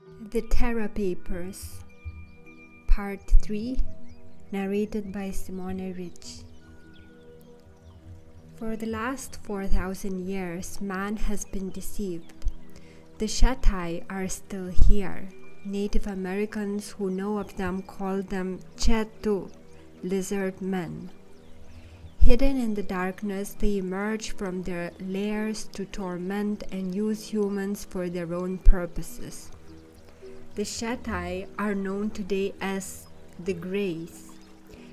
The Terra Papers, Part 3, narrated by Simona. For the last 4,000 years, man has been deceived. The Shatai are still here. Native Americans who know of them call them Chetu, lizard men. Hidden in the darkness, they emerge from their lairs to torment and use humans for their own purposes. The Shatai are known today as the Greys.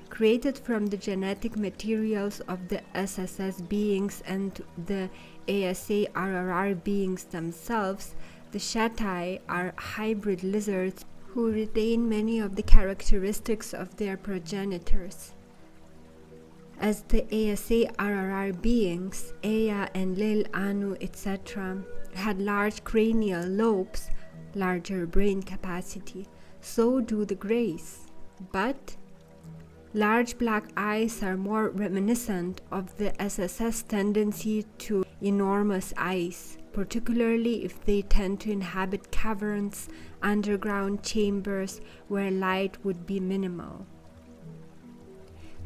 Created from the genetic materials of the SSS beings and the ASA-RRR beings themselves, the Shatai are hybrid lizards who retain many of the characteristics of their progenitors. As the ASA-RRR beings, Ea and Lil, Anu, etc., had large cranial lobes, larger brain capacity, so do the Greys. But large black eyes are more reminiscent of the SSS tendency to enormous eyes, particularly if they tend to inhabit caverns, underground chambers where light would be minimal.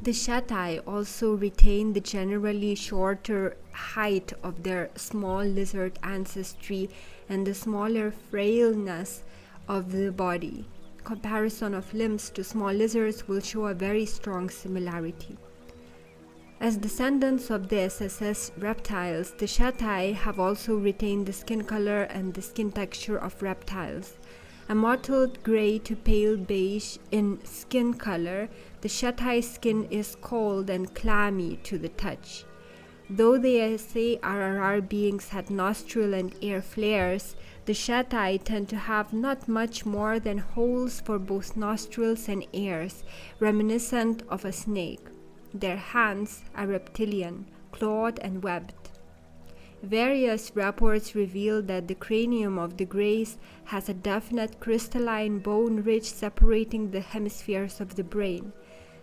The Shatai also retain the generally shorter height of their small lizard ancestry and the smaller frailness of the body. Comparison of limbs to small lizards will show a very strong similarity. As descendants of the SSS reptiles, the Shatai have also retained the skin color and the skin texture of reptiles. A mottled gray to pale beige in skin color, the Shatai skin is cold and clammy to the touch. Though the SA-RRR beings had nostril and ear flares, the Shatai tend to have not much more than holes for both nostrils and ears, reminiscent of a snake. Their hands are reptilian, clawed and webbed. Various reports reveal that the cranium of the Greys has a definite crystalline bone ridge separating the hemispheres of the brain.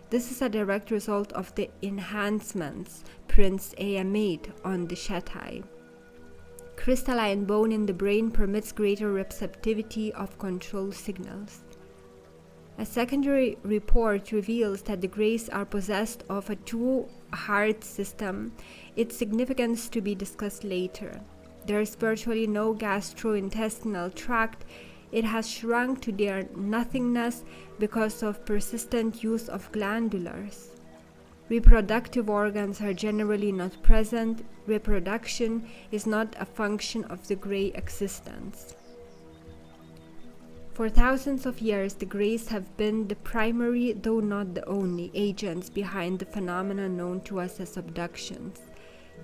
This is a direct result of the enhancements Prince Ea made on the Shatai. Crystalline bone in the brain permits greater receptivity of control signals. A secondary report reveals that the Greys are possessed of a two-heart system, its significance to be discussed later. There is virtually no gastrointestinal tract. It has shrunk to near nothingness because of persistent use of glandulars. Reproductive organs are generally not present. Reproduction is not a function of the Grey existence. For thousands of years, the Greys have been the primary, though not the only, agents behind the phenomena known to us as abductions.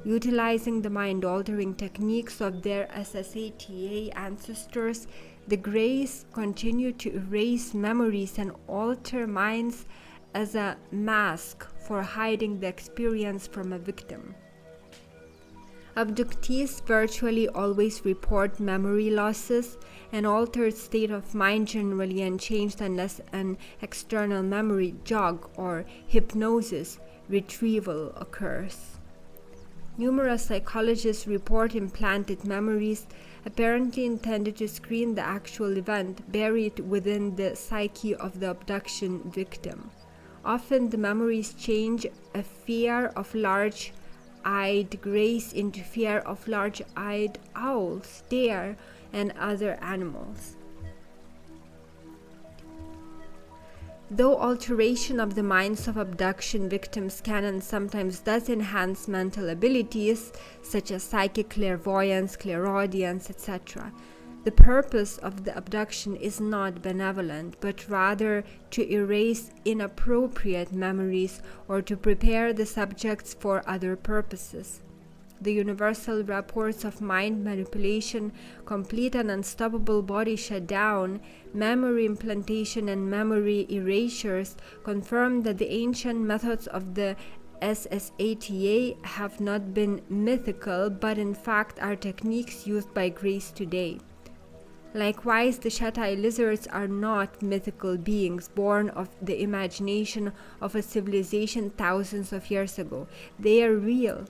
Utilizing the mind-altering techniques of their SSATA ancestors, the Greys continue to erase memories and alter minds as a mask for hiding the experience from a victim. Abductees virtually always report memory losses, an altered state of mind generally unchanged unless an external memory jog or hypnosis retrieval occurs. Numerous psychologists report implanted memories, apparently intended to screen the actual event buried within the psyche of the abduction victim. Often the memories change a fear of large-eyed Greys into fear of large-eyed owls, deer, and other animals. Though alteration of the minds of abduction victims can and sometimes does enhance mental abilities, such as psychic clairvoyance, clairaudience, etc., the purpose of the abduction is not benevolent, but rather to erase inappropriate memories or to prepare the subjects for other purposes. The universal reports of mind manipulation, complete and unstoppable body shutdown, memory implantation, and memory erasures confirm that the ancient methods of the SSATA have not been mythical, but in fact are techniques used by Greys today. Likewise, the Shatai lizards are not mythical beings born of the imagination of a civilization thousands of years ago. They are real,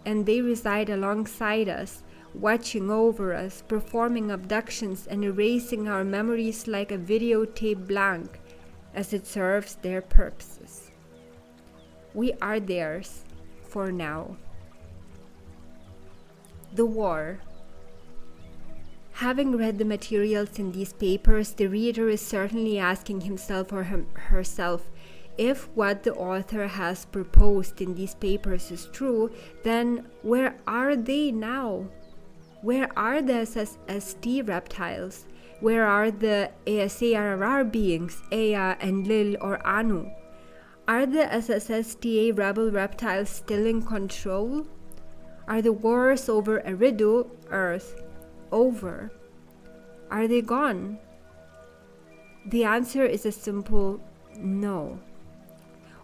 and they reside alongside us, watching over us, performing abductions and erasing our memories like a videotape blank as it serves their purposes. We are theirs for now. The war. Having read the materials in these papers, the reader is certainly asking himself or herself, if what the author has proposed in these papers is true, then where are they now? Where are the SST reptiles? Where are the ASARR beings, Ea and Lil or Anu? Are the SSSTA rebel reptiles still in control? Are the wars over Eridu, Earth, over? Are they gone? The answer is a simple no.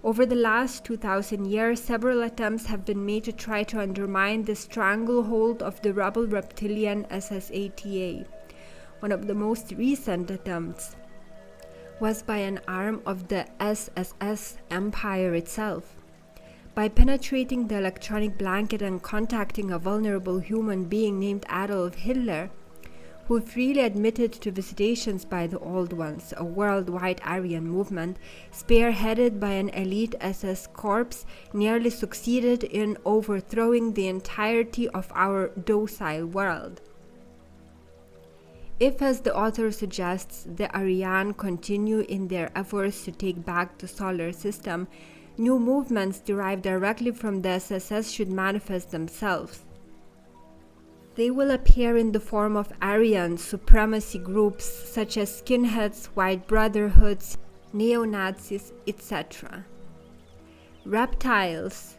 Over the last 2,000 years, several attempts have been made to try to undermine the stranglehold of the rebel reptilian SSATA. One of the most recent attempts was by an arm of the SSS empire itself. By penetrating the electronic blanket and contacting a vulnerable human being named Adolf Hitler, who freely admitted to visitations by the Old Ones, a worldwide Aryan movement spearheaded by an elite SS corps, nearly succeeded in overthrowing the entirety of our docile world. If, as the author suggests, the Aryan continue in their efforts to take back the solar system, new movements derived directly from the SSS should manifest themselves. They will appear in the form of Aryan supremacy groups such as skinheads, white brotherhoods, neo-Nazis, etc. Reptiles,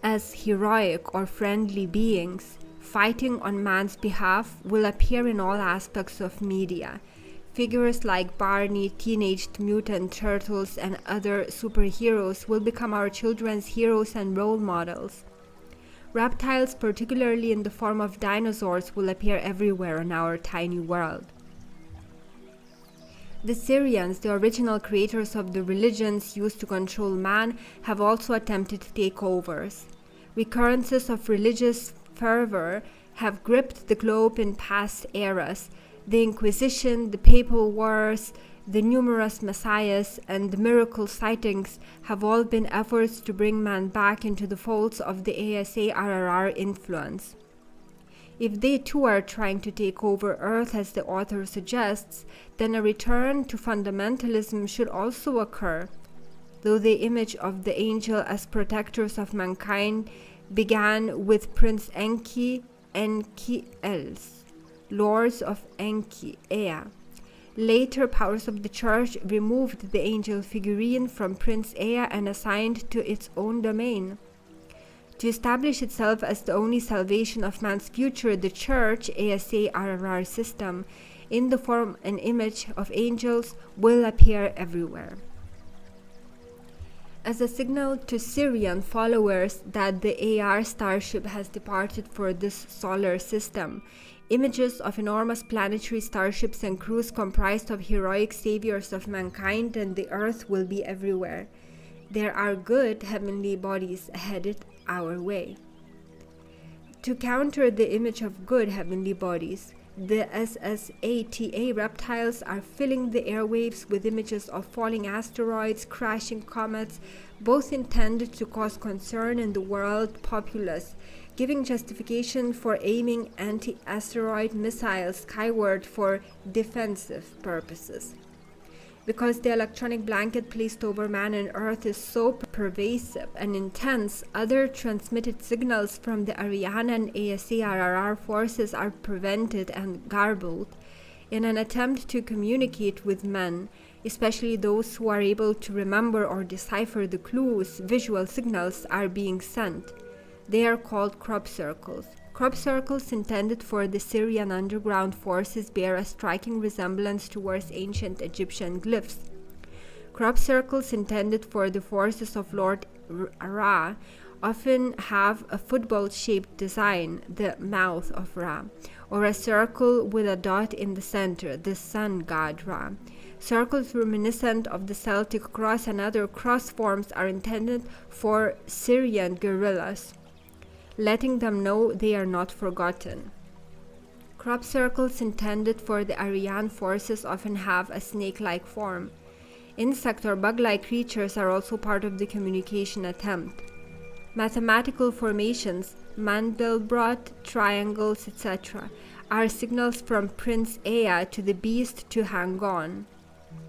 as heroic or friendly beings fighting on man's behalf, will appear in all aspects of media. Figures like Barney, Teenage Mutant Turtles, and other superheroes will become our children's heroes and role models. Reptiles, particularly in the form of dinosaurs, will appear everywhere in our tiny world. The Syrians, the original creators of the religions used to control man, have also attempted takeovers. Recurrences of religious fervor have gripped the globe in past eras. The Inquisition, the Papal Wars, the numerous messiahs, and the miracle sightings have all been efforts to bring man back into the folds of the ASARR influence. If they too are trying to take over Earth as the author suggests, then a return to fundamentalism should also occur, though the image of the angel as protectors of mankind began with Prince Enki Els, Lords of Enki, Ea. Later, powers of the church removed the angel figurine from Prince Ea and assigned to its own domain. To establish itself as the only salvation of man's future, the church, ASARR system, in the form and image of angels, will appear everywhere. As a signal to Syrian followers that the AR starship has departed for this solar system, images of enormous planetary starships and crews comprised of heroic saviors of mankind and the Earth will be everywhere. There are good heavenly bodies headed our way. To counter the image of good heavenly bodies, the SSATA reptiles are filling the airwaves with images of falling asteroids, crashing comets, both intended to cause concern in the world populace, giving justification for aiming anti-asteroid missiles skyward for defensive purposes. Because the electronic blanket placed over man and Earth is so pervasive and intense, other transmitted signals from the Aryan and ASARR forces are prevented and garbled in an attempt to communicate with men, especially those who are able to remember or decipher the clues visual signals are being sent. They are called crop circles. Crop circles intended for the Syrian underground forces bear a striking resemblance towards ancient Egyptian glyphs. Crop circles intended for the forces of Lord Ra often have a football-shaped design, the mouth of Ra, or a circle with a dot in the center, the sun god Ra. Circles reminiscent of the Celtic cross and other cross forms are intended for Syrian guerrillas, letting them know they are not forgotten. Crop circles intended for the Aryan forces often have a snake-like form. Insect or bug-like creatures are also part of the communication attempt. Mathematical formations, Mandelbrot, triangles, etc., are signals from Prince Aya to the beast to hang on.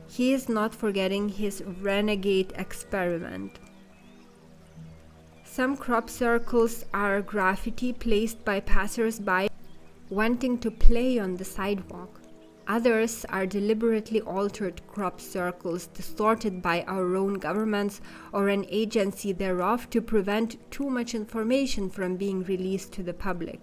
He is not forgetting his renegade experiment. Some crop circles are graffiti placed by passers-by wanting to play on the sidewalk. Others are deliberately altered crop circles distorted by our own governments or an agency thereof to prevent too much information from being released to the public.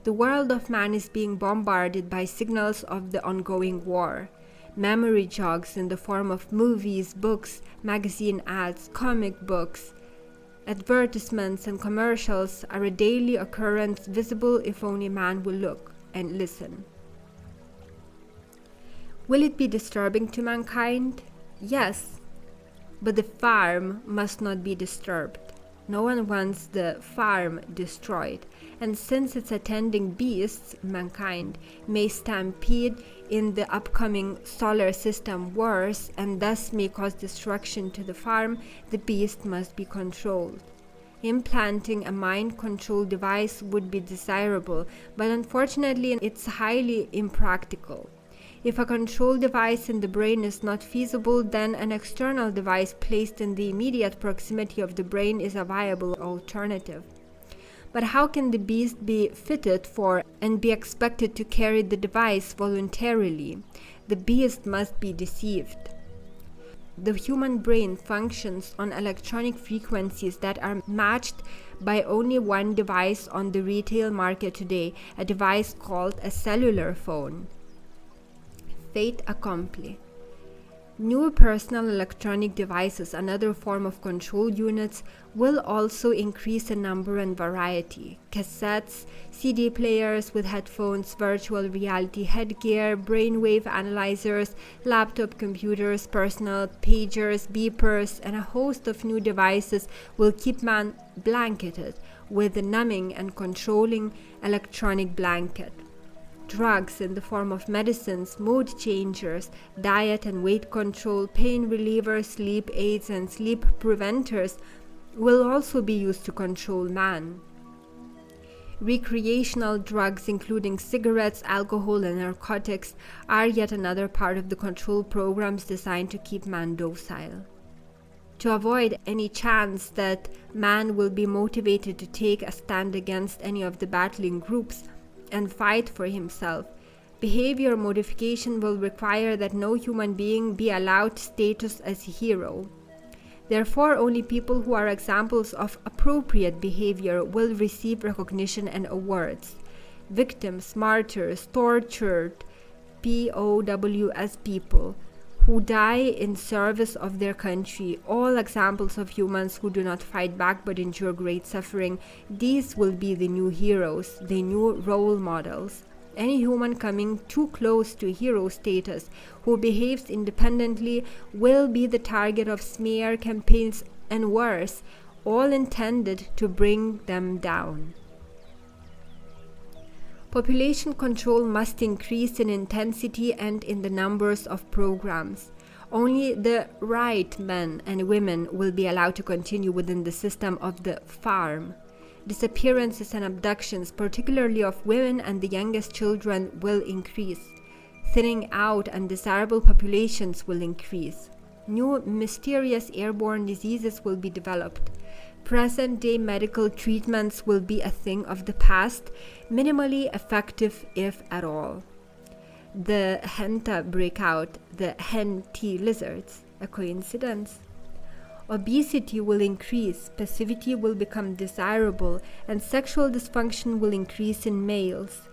The world of man is being bombarded by signals of the ongoing war. Memory jogs in the form of movies, books, magazine ads, comic books, advertisements and commercials are a daily occurrence visible if only man will look and listen. Will it be disturbing to mankind? Yes, but the farm must not be disturbed. No one wants the farm destroyed, and since its attending beasts, mankind, may stampede in the upcoming solar system wars and thus may cause destruction to the farm, the beast must be controlled. Implanting a mind control device would be desirable, but unfortunately it's highly impractical. If a control device in the brain is not feasible, then an external device placed in the immediate proximity of the brain is a viable alternative. But how can the beast be fitted for and be expected to carry the device voluntarily? The beast must be deceived. The human brain functions on electronic frequencies that are matched by only one device on the retail market today, a device called a cellular phone. Fait accompli. New personal electronic devices, another form of control units, will also increase in number and variety. Cassettes, CD players with headphones, virtual reality headgear, brainwave analyzers, laptop computers, personal pagers, beepers, and a host of new devices will keep man blanketed with a numbing and controlling electronic blanket. Drugs in the form of medicines, mood changers, diet and weight control, pain relievers, sleep aids, and sleep preventers will also be used to control man. Recreational drugs, including cigarettes, alcohol, and narcotics, are yet another part of the control programs designed to keep man docile. To avoid any chance that man will be motivated to take a stand against any of the battling groups and fight for himself, behavior modification will require that no human being be allowed status as a hero. Therefore, only people who are examples of appropriate behavior will receive recognition and awards. Victims, martyrs, tortured, POWs people who die in service of their country, all examples of humans who do not fight back but endure great suffering, these will be the new heroes, the new role models. Any human coming too close to hero status who behaves independently will be the target of smear campaigns and worse, all intended to bring them down. Population control must increase in intensity and in the numbers of programs. Only the right men and women will be allowed to continue within the system of the farm. Disappearances and abductions, particularly of women and the youngest children, will increase. Thinning out undesirable populations will increase. New mysterious airborne diseases will be developed. Present-day medical treatments will be a thing of the past, minimally effective if at all. The henna breakout, the hen tea lizards, a coincidence? Obesity will increase, passivity will become desirable, and sexual dysfunction will increase in males.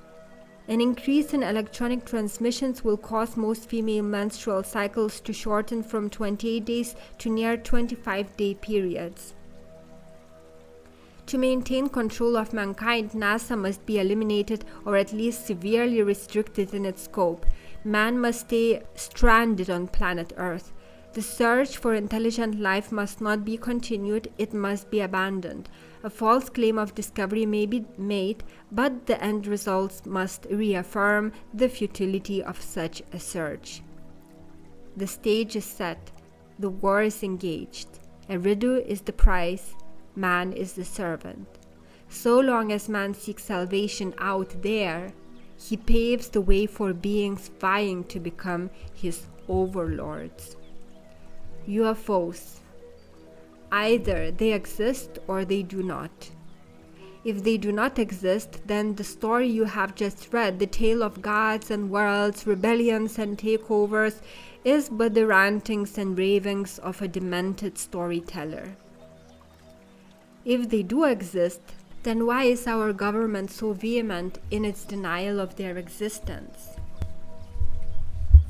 An increase in electronic transmissions will cause most female menstrual cycles to shorten from 28 days to near 25-day periods. To maintain control of mankind, NASA must be eliminated or at least severely restricted in its scope. Man must stay stranded on planet Earth. The search for intelligent life must not be continued, it must be abandoned. A false claim of discovery may be made, but the end results must reaffirm the futility of such a search. The stage is set, the war is engaged. Eridu is the prize, man is the servant. So long as man seeks salvation out there, he paves the way for beings vying to become his overlords. UFOs. Either they exist or they do not. If they do not exist, then the story you have just read, the tale of gods and worlds, rebellions and takeovers, is but the rantings and ravings of a demented storyteller. If they do exist, then why is our government so vehement in its denial of their existence?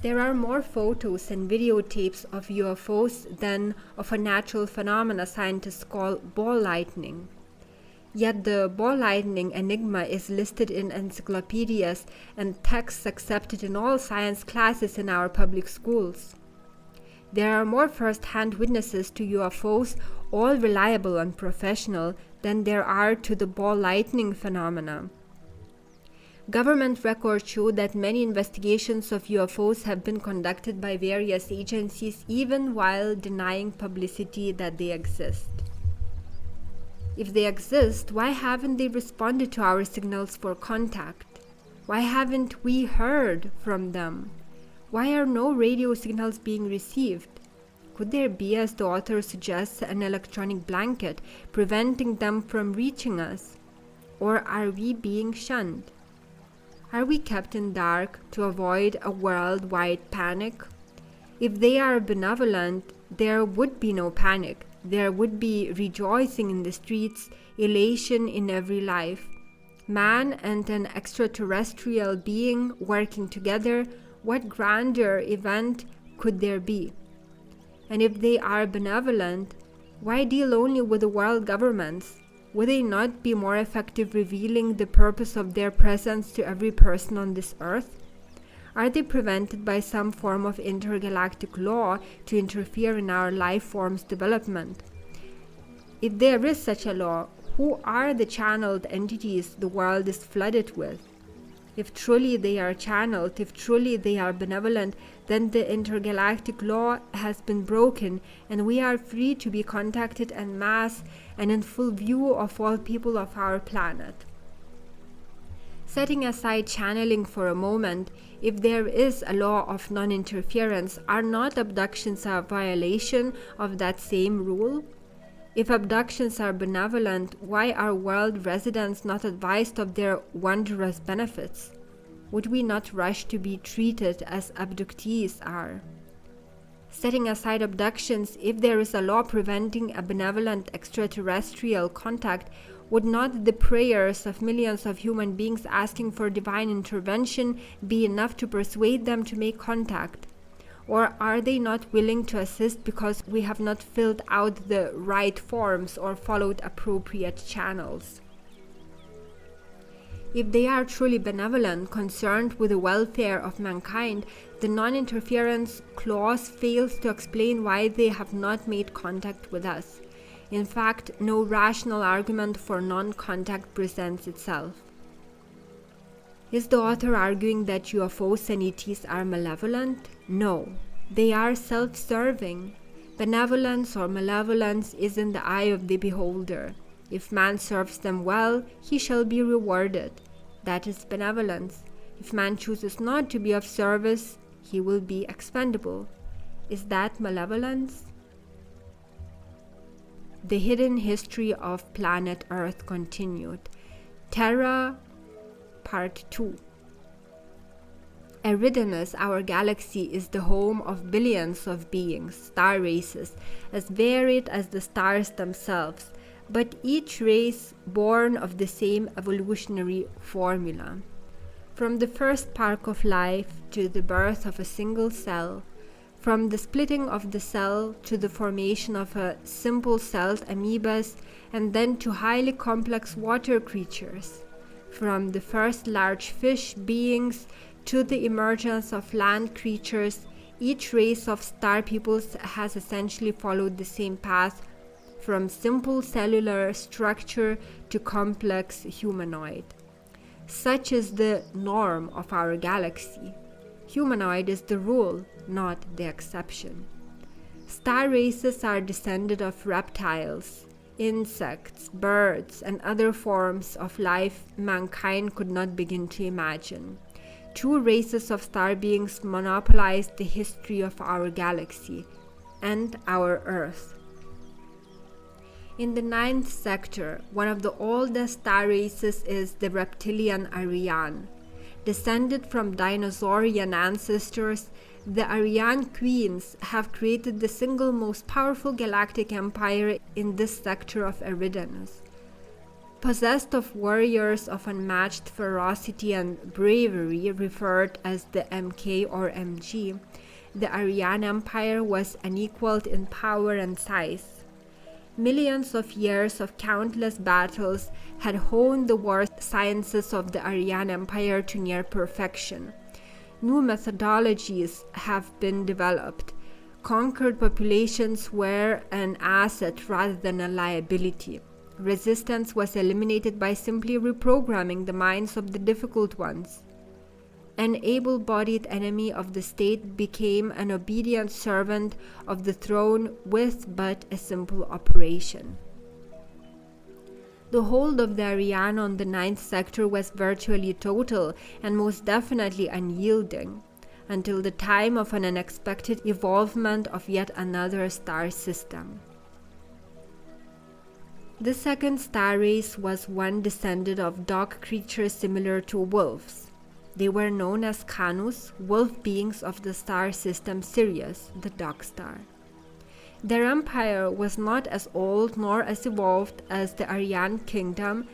There are more photos and videotapes of UFOs than of a natural phenomena scientists call ball lightning. Yet the ball lightning enigma is listed in encyclopedias and texts accepted in all science classes in our public schools. There are more first-hand witnesses to UFOs, all reliable and professional, than there are to the ball lightning phenomena. Government records show that many investigations of UFOs have been conducted by various agencies, even while denying publicity that they exist. If they exist, why haven't they responded to our signals for contact? Why haven't we heard from them? Why are no radio signals being received? Could there be, as the author suggests, an electronic blanket preventing them from reaching us? Or are we being shunned? Are we kept in dark to avoid a worldwide panic? If they are benevolent, there would be no panic. There would be rejoicing in the streets, elation in every life. Man and an extraterrestrial being working together, what grander event could there be? And if they are benevolent, why deal only with the world governments? Would they not be more effective revealing the purpose of their presence to every person on this earth? Are they prevented by some form of intergalactic law to interfere in our life form's development? If there is such a law, who are the channeled entities the world is flooded with? If truly they are channeled, if truly they are benevolent, then the intergalactic law has been broken and we are free to be contacted en masse and in full view of all people of our planet. Setting aside channeling for a moment, if there is a law of non-interference, are not abductions a violation of that same rule? If abductions are benevolent, why are world residents not advised of their wondrous benefits? Would we not rush to be treated as abductees are? Setting aside abductions, if there is a law preventing a benevolent extraterrestrial contact, would not the prayers of millions of human beings asking for divine intervention be enough to persuade them to make contact? Or are they not willing to assist because we have not filled out the right forms or followed appropriate channels? If they are truly benevolent, concerned with the welfare of mankind, the non-interference clause fails to explain why they have not made contact with us. In fact, no rational argument for non-contact presents itself. Is the author arguing that UFOs and ETs are malevolent? No, they are self-serving. Benevolence or malevolence is in the eye of the beholder. If man serves them well, he shall be rewarded. That is benevolence. If man chooses not to be of service, he will be expendable. Is that malevolence? The hidden history of planet Earth continued. Terra, Part 2. Eridanus, our galaxy, is the home of billions of beings, star races, as varied as the stars themselves, but each race born of the same evolutionary formula. From the first spark of life to the birth of a single cell, from the splitting of the cell to the formation of a simple-celled amoebas, and then to highly complex water creatures, from the first large fish beings to the emergence of land creatures, Each race of star peoples has essentially followed the same path, from simple cellular structure to complex humanoid. Such is the norm of our galaxy. Humanoid is the rule, not the exception. Star races are descended of reptiles, insects, birds, and other forms of life mankind could not begin to imagine. Two races of star beings monopolized the history of our galaxy and our Earth. In the 9th sector, one of the oldest star races is the reptilian Aryan. Descended from dinosaurian ancestors, the Aryan queens have created the single most powerful galactic empire in this sector of Eridanus. Possessed of warriors of unmatched ferocity and bravery, referred as the MK or MG, the Aryan Empire was unequaled in power and size. Millions of years of countless battles had honed the war sciences of the Aryan Empire to near perfection. New methodologies have been developed. Conquered populations were an asset rather than a liability. Resistance was eliminated by simply reprogramming the minds of the difficult ones. An able-bodied enemy of the state became an obedient servant of the throne with but a simple operation. The hold of the Aryan on the 9th sector was virtually total and most definitely unyielding, until the time of an unexpected evolvement of yet another star system. The second star race was one descended of dog creatures similar to wolves. They were known as Canus, wolf beings of the star system Sirius, the dog star. Their empire was not as old nor as evolved as the Aryan kingdom.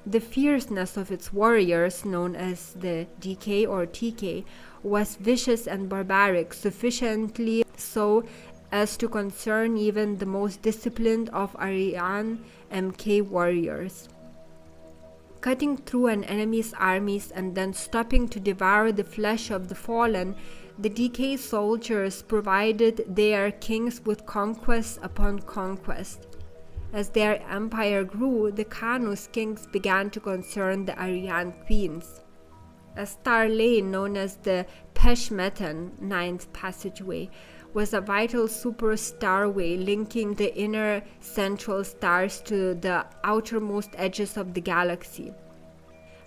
The fierceness of its warriors, known as the DK or TK, was vicious and barbaric, sufficiently so as to concern even the most disciplined of Aryan MK warriors. Cutting through an enemy's armies and then stopping to devour the flesh of the fallen, the DK soldiers provided their kings with conquest upon conquest. As their empire grew, the Canus kings began to concern the Aryan queens. A star lane known as the Peshmetan, 9th passageway, was a vital super-starway linking the inner central stars to the outermost edges of the galaxy.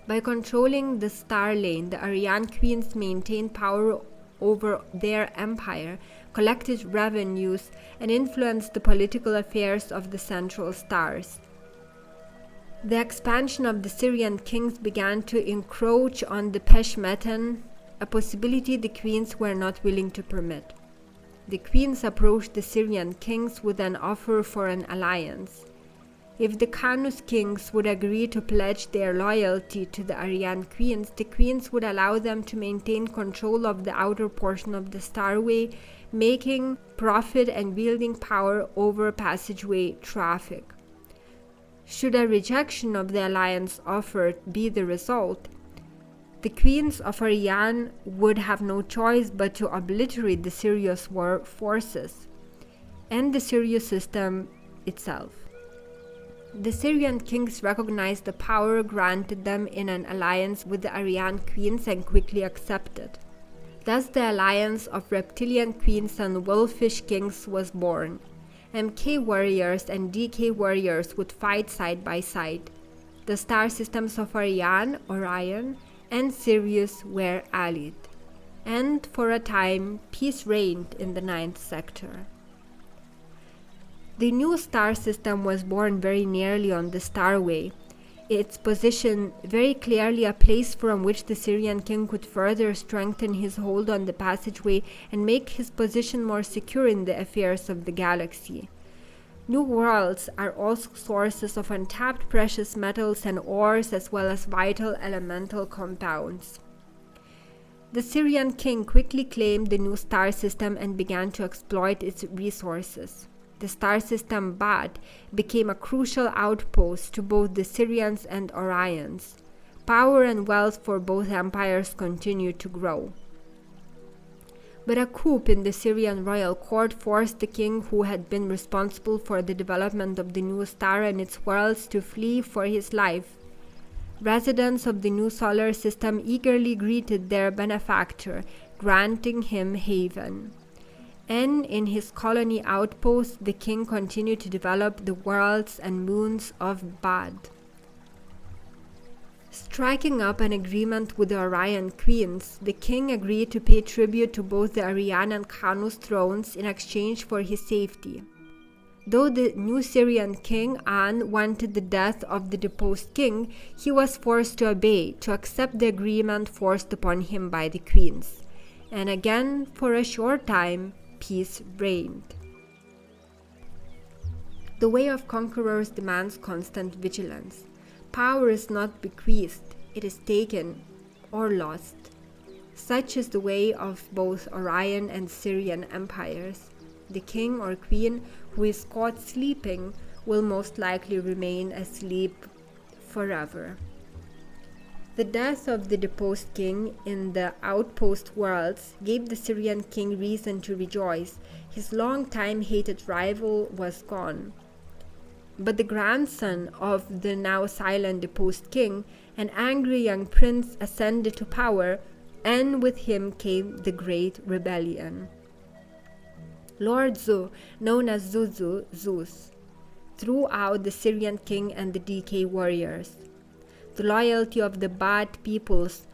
By controlling the star lane, the Aryan queens maintained power over their empire, collected revenues, and influenced the political affairs of the central stars. The expansion of the Syrian kings began to encroach on the Peshmetan, a possibility the queens were not willing to permit. The queens approached the Syrian kings with an offer for an alliance. If the Canus kings would agree to pledge their loyalty to the Aryan queens, the queens would allow them to maintain control of the outer portion of the starway, making profit and wielding power over passageway traffic. Should a rejection of the alliance offer be the result, the queens of Aryan would have no choice but to obliterate the Sirius war forces and the Sirius system itself. The Syrian kings recognized the power granted them in an alliance with the Aryan queens and quickly accepted. Thus the alliance of reptilian queens and wolfish kings was born. MK warriors and DK warriors would fight side by side. The star systems of Orion, and Sirius were allied, and for a time peace reigned in the 9th sector. The new star system was born very nearly on the starway, its position very clearly a place from which the Syrian king could further strengthen his hold on the passageway and make his position more secure in the affairs of the galaxy. New worlds are also sources of untapped precious metals and ores, as well as vital elemental compounds. The Syrian king quickly claimed the new star system and began to exploit its resources. The star system Bad became a crucial outpost to both the Syrians and Orions. Power and wealth for both empires continued to grow. But a coup in the Syrian royal court forced the king, who had been responsible for the development of the new star and its worlds, to flee for his life. Residents of the new solar system eagerly greeted their benefactor, granting him haven. And in his colony outpost, the king continued to develop the worlds and moons of Bad. Striking up an agreement with the Aryan queens, the king agreed to pay tribute to both the Aryan and Khanus thrones in exchange for his safety. Though the new Syrian king An wanted the death of the deposed king, he was forced to obey, to accept the agreement forced upon him by the queens. And again, for a short time, peace reigned. The way of conquerors demands constant vigilance. Power is not bequeathed, it is taken or lost. Such is the way of both Aryan and Syrian empires. The king or queen who is caught sleeping will most likely remain asleep forever. The death of the deposed king in the outpost worlds gave the Syrian king reason to rejoice. His long-time hated rival was gone. But the grandson of the now silent deposed king, an angry young prince, ascended to power, and with him came the Great Rebellion. Lord Zu, known as Zuzu, Zeus, threw out the Syrian king and the DK warriors. The loyalty of the Bad peoples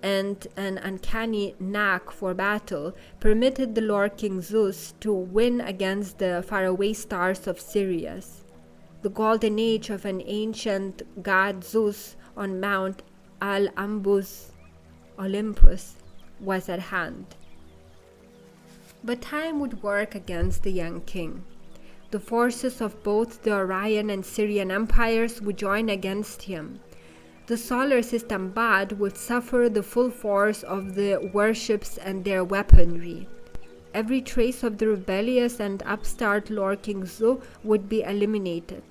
and an uncanny knack for battle permitted the Lord King Zeus to win against the faraway stars of Sirius. The golden age of an ancient god Zeus on Mount Olympus was at hand. But time would work against the young king. The forces of both the Aryan and Syrian empires would join against him. The solar system Bad would suffer the full force of the warships and their weaponry. Every trace of the rebellious and upstart Lord King Zu would be eliminated.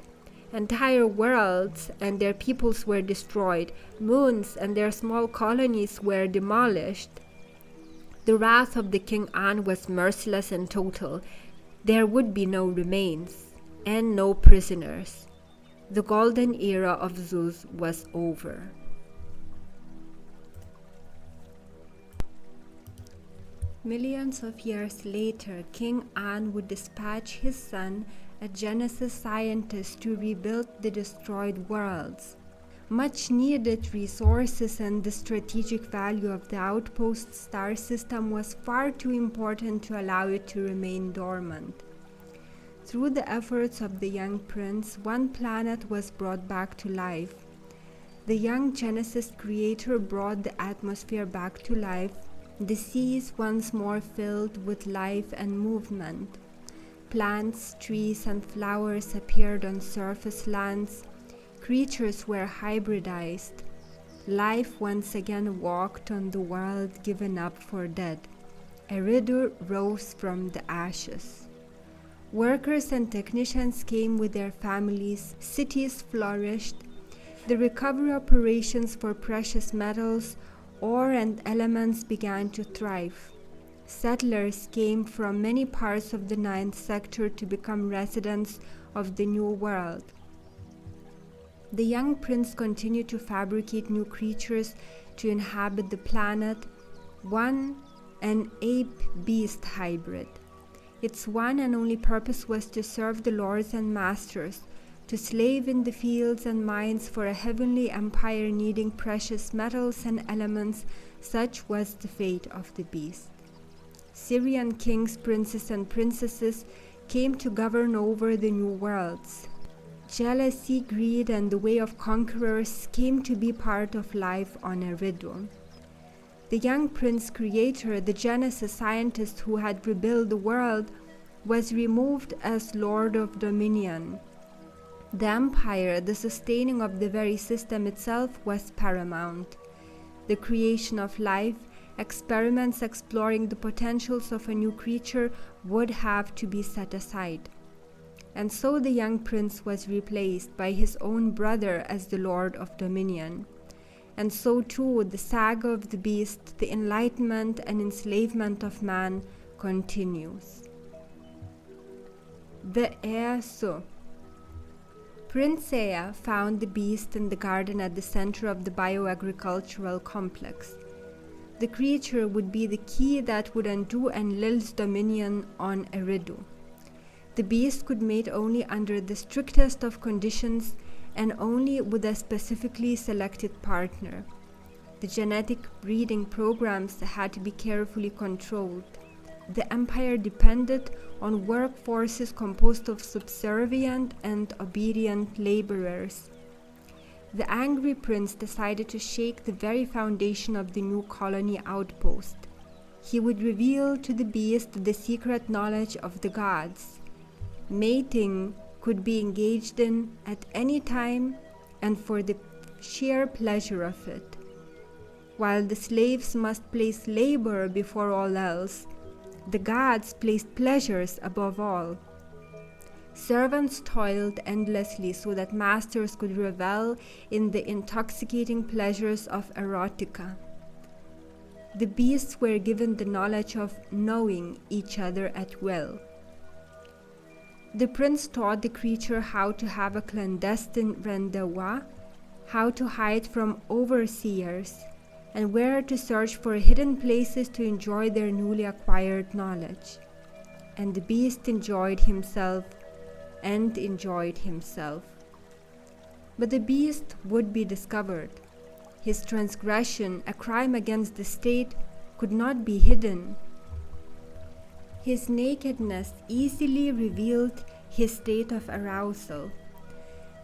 Entire worlds and their peoples were destroyed. Moons and their small colonies were demolished. The wrath of the King An was merciless and total. There would be no remains and no prisoners. The golden era of Zeus was over. Millions of years later, King An would dispatch his son, a Genesis scientist, to rebuild the destroyed worlds. Much needed resources and the strategic value of the outpost star system was far too important to allow it to remain dormant. Through the efforts of the young prince, one planet was brought back to life. The young Genesis creator brought the atmosphere back to life, the seas once more filled with life and movement. Plants, trees, and flowers appeared on surface lands. Creatures were hybridized. Life once again walked on the world given up for dead. Eridu rose from the ashes. Workers and technicians came with their families, cities flourished, the recovery operations for precious metals, ore and elements began to thrive. Settlers came from many parts of the ninth sector to become residents of the new world. The young prince continued to fabricate new creatures to inhabit the planet, one an ape-beast hybrid. Its one and only purpose was to serve the lords and masters, to slave in the fields and mines for a heavenly empire needing precious metals and elements. Such was the fate of the beast. Syrian kings, princes, and princesses came to govern over the new worlds. Jealousy, greed, and the way of conquerors came to be part of life on Eridu. The young prince creator, the Genesis scientist who had rebuilt the world, was removed as Lord of Dominion. The empire, the sustaining of the very system itself, was paramount. The creation of life, experiments exploring the potentials of a new creature would have to be set aside. And so the young prince was replaced by his own brother as the Lord of Dominion. and so too the saga of the beast, the enlightenment and enslavement of man, continues. The Heir So. Prince Ea found the beast in the garden at the center of the bioagricultural complex. The creature would be the key that would undo Enlil's dominion on Eridu. The beast could mate only under the strictest of conditions and only with a specifically selected partner. The genetic breeding programs had to be carefully controlled. The empire depended on workforces composed of subservient and obedient laborers. The angry prince decided to shake the very foundation of the new colony outpost. He would reveal to the beast the secret knowledge of the gods. Mating could be engaged in at any time and for the sheer pleasure of it. While the slaves must place labor before all else, the gods placed pleasures above all. Servants toiled endlessly so that masters could revel in the intoxicating pleasures of erotica. The beasts were given the knowledge of knowing each other at will. The prince taught the creature how to have a clandestine rendezvous, how to hide from overseers, and where to search for hidden places to enjoy their newly acquired knowledge. And the beast enjoyed himself. But the beast would be discovered. His transgression, a crime against the state, could not be hidden. His nakedness easily revealed his state of arousal.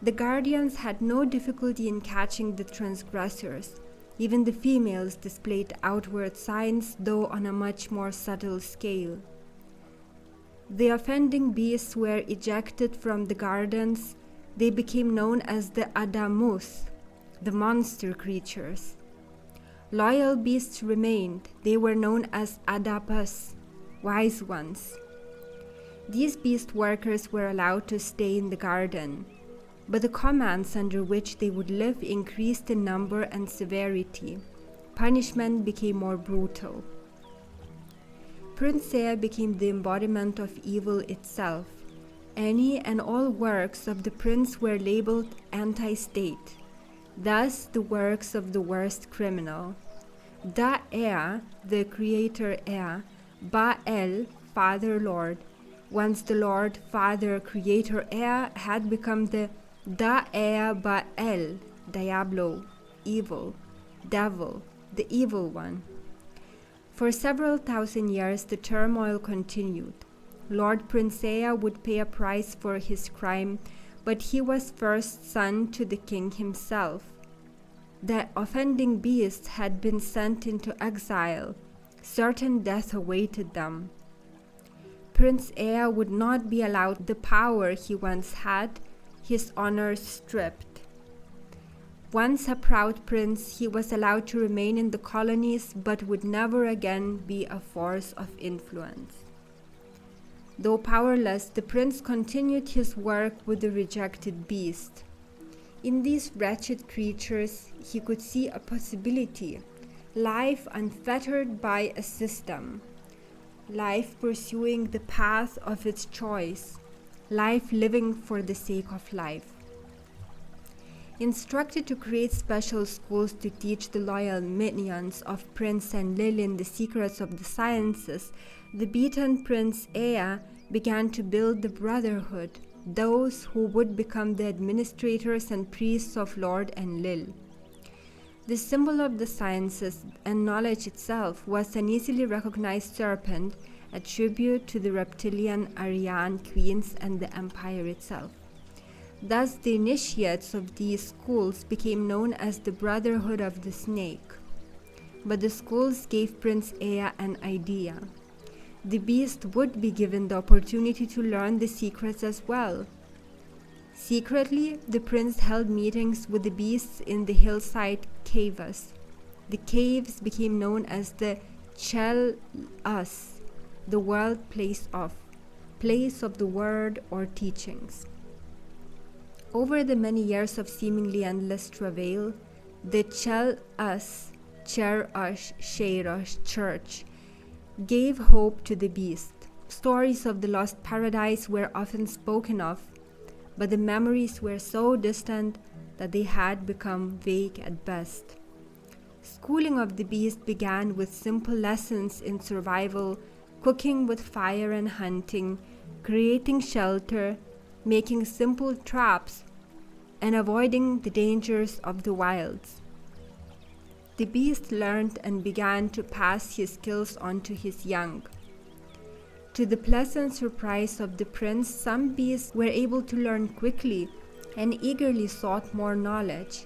The guardians had no difficulty in catching the transgressors. Even the females displayed outward signs, though on a much more subtle scale. The offending beasts were ejected from the gardens. They became known as the Adamus, the monster creatures. Loyal beasts remained. They were known as Adapus, wise ones. These beast workers were allowed to stay in the garden, but the commands under which they would live increased in number and severity. Punishment became more brutal. Prince Ea became the embodiment of evil itself. Any and all works of the prince were labeled anti-state, thus the works of the worst criminal. Da Ea, the creator Ea, Ba-El, Father Lord. Once the Lord, Father, Creator Ea had become the Da Ea Ba-El, Diablo, evil, devil, the evil one. For several thousand years the turmoil continued. Lord Prince Ea would pay a price for his crime, but he was first son to the king himself. The offending beasts had been sent into exile. Certain death awaited them. Prince Ea would not be allowed the power he once had, his honors stripped. Once a proud prince, he was allowed to remain in the colonies but would never again be a force of influence. Though powerless, the prince continued his work with the rejected beast. In these wretched creatures, he could see a possibility, life unfettered by a system, life pursuing the path of its choice, life living for the sake of life. Instructed to create special schools to teach the loyal minions of Prince Enlil in the secrets of the sciences, the beaten Prince Ea began to build the Brotherhood, those who would become the administrators and priests of Lord Enlil. The symbol of the sciences and knowledge itself was an easily recognized serpent, a tribute to the reptilian Aryan queens and the empire itself. Thus, the initiates of these schools became known as the Brotherhood of the Snake. But the schools gave Prince Ea an idea. The beast would be given the opportunity to learn the secrets as well. Secretly, the prince held meetings with the beasts in the hillside caves. The caves became known as the Chel-Us, the world place of the word or teachings. Over the many years of seemingly endless travail, the Cherush Church gave hope to the beast. Stories of the lost paradise were often spoken of, but the memories were so distant that they had become vague at best. Schooling of the beast began with simple lessons in survival, cooking with fire and hunting, creating shelter, making simple traps, and avoiding the dangers of the wilds. The beast learned and began to pass his skills on to his young. To the pleasant surprise of the prince, some beasts were able to learn quickly and eagerly sought more knowledge.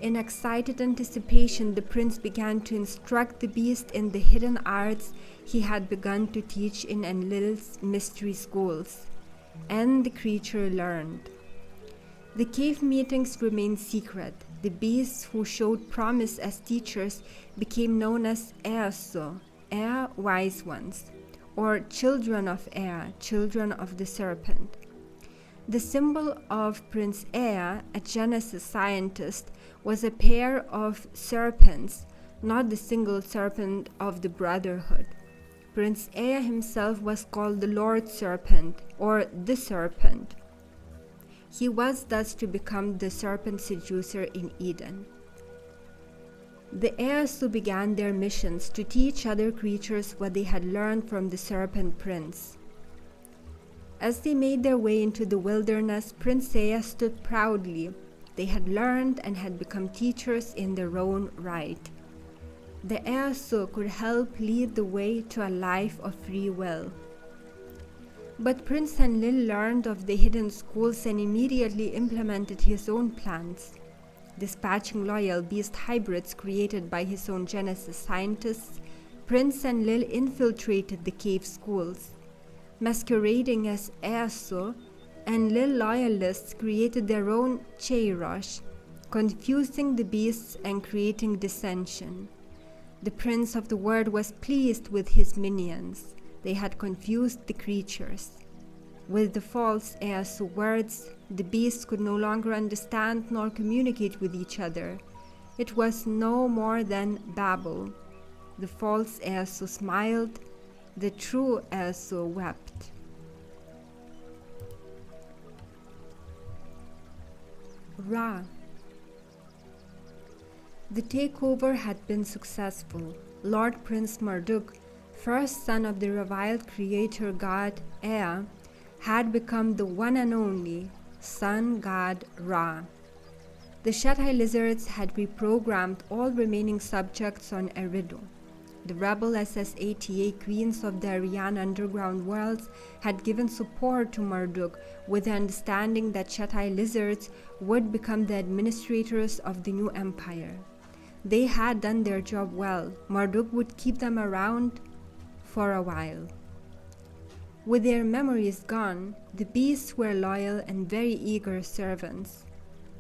In excited anticipation, the prince began to instruct the beast in the hidden arts he had begun to teach in Enlil's mystery schools, and the creature learned. The cave meetings remained secret. The beasts who showed promise as teachers became known as Aeso, Air wise ones, or children of Air, children of the serpent. The symbol of Prince Ea, a Genesis scientist, was a pair of serpents, not the single serpent of the Brotherhood. Prince Ea himself was called the Lord Serpent, or the Serpent. He was thus to become the serpent seducer in Eden. The Aesu began their missions to teach other creatures what they had learned from the Serpent Prince. As they made their way into the wilderness, Prince Ea stood proudly. They had learned and had become teachers in their own right. The Aesu could help lead the way to a life of free will. But Prince Enlil learned of the hidden schools and immediately implemented his own plans. Dispatching loyal beast hybrids created by his own Genesis scientists, Prince Enlil infiltrated the cave schools. Masquerading as Aesu, Enlil loyalists created their own Cherush, confusing the beasts and creating dissension. The Prince of the World was pleased with his minions. They had confused the creatures. With the false Aesu words, the beasts could no longer understand nor communicate with each other. It was no more than babble. The false Aesu smiled, the true Aesu wept. Ra. The takeover had been successful. Lord Prince Marduk, first son of the reviled creator god Ea, had become the one and only sun god Ra. The Shatai lizards had reprogrammed all remaining subjects on Eridu. The rebel SSATA queens of the Aryan underground worlds had given support to Marduk with the understanding that Shatai lizards would become the administrators of the new empire. They had done their job well. Marduk would keep them around for a while. With their memories gone, the beasts were loyal and very eager servants.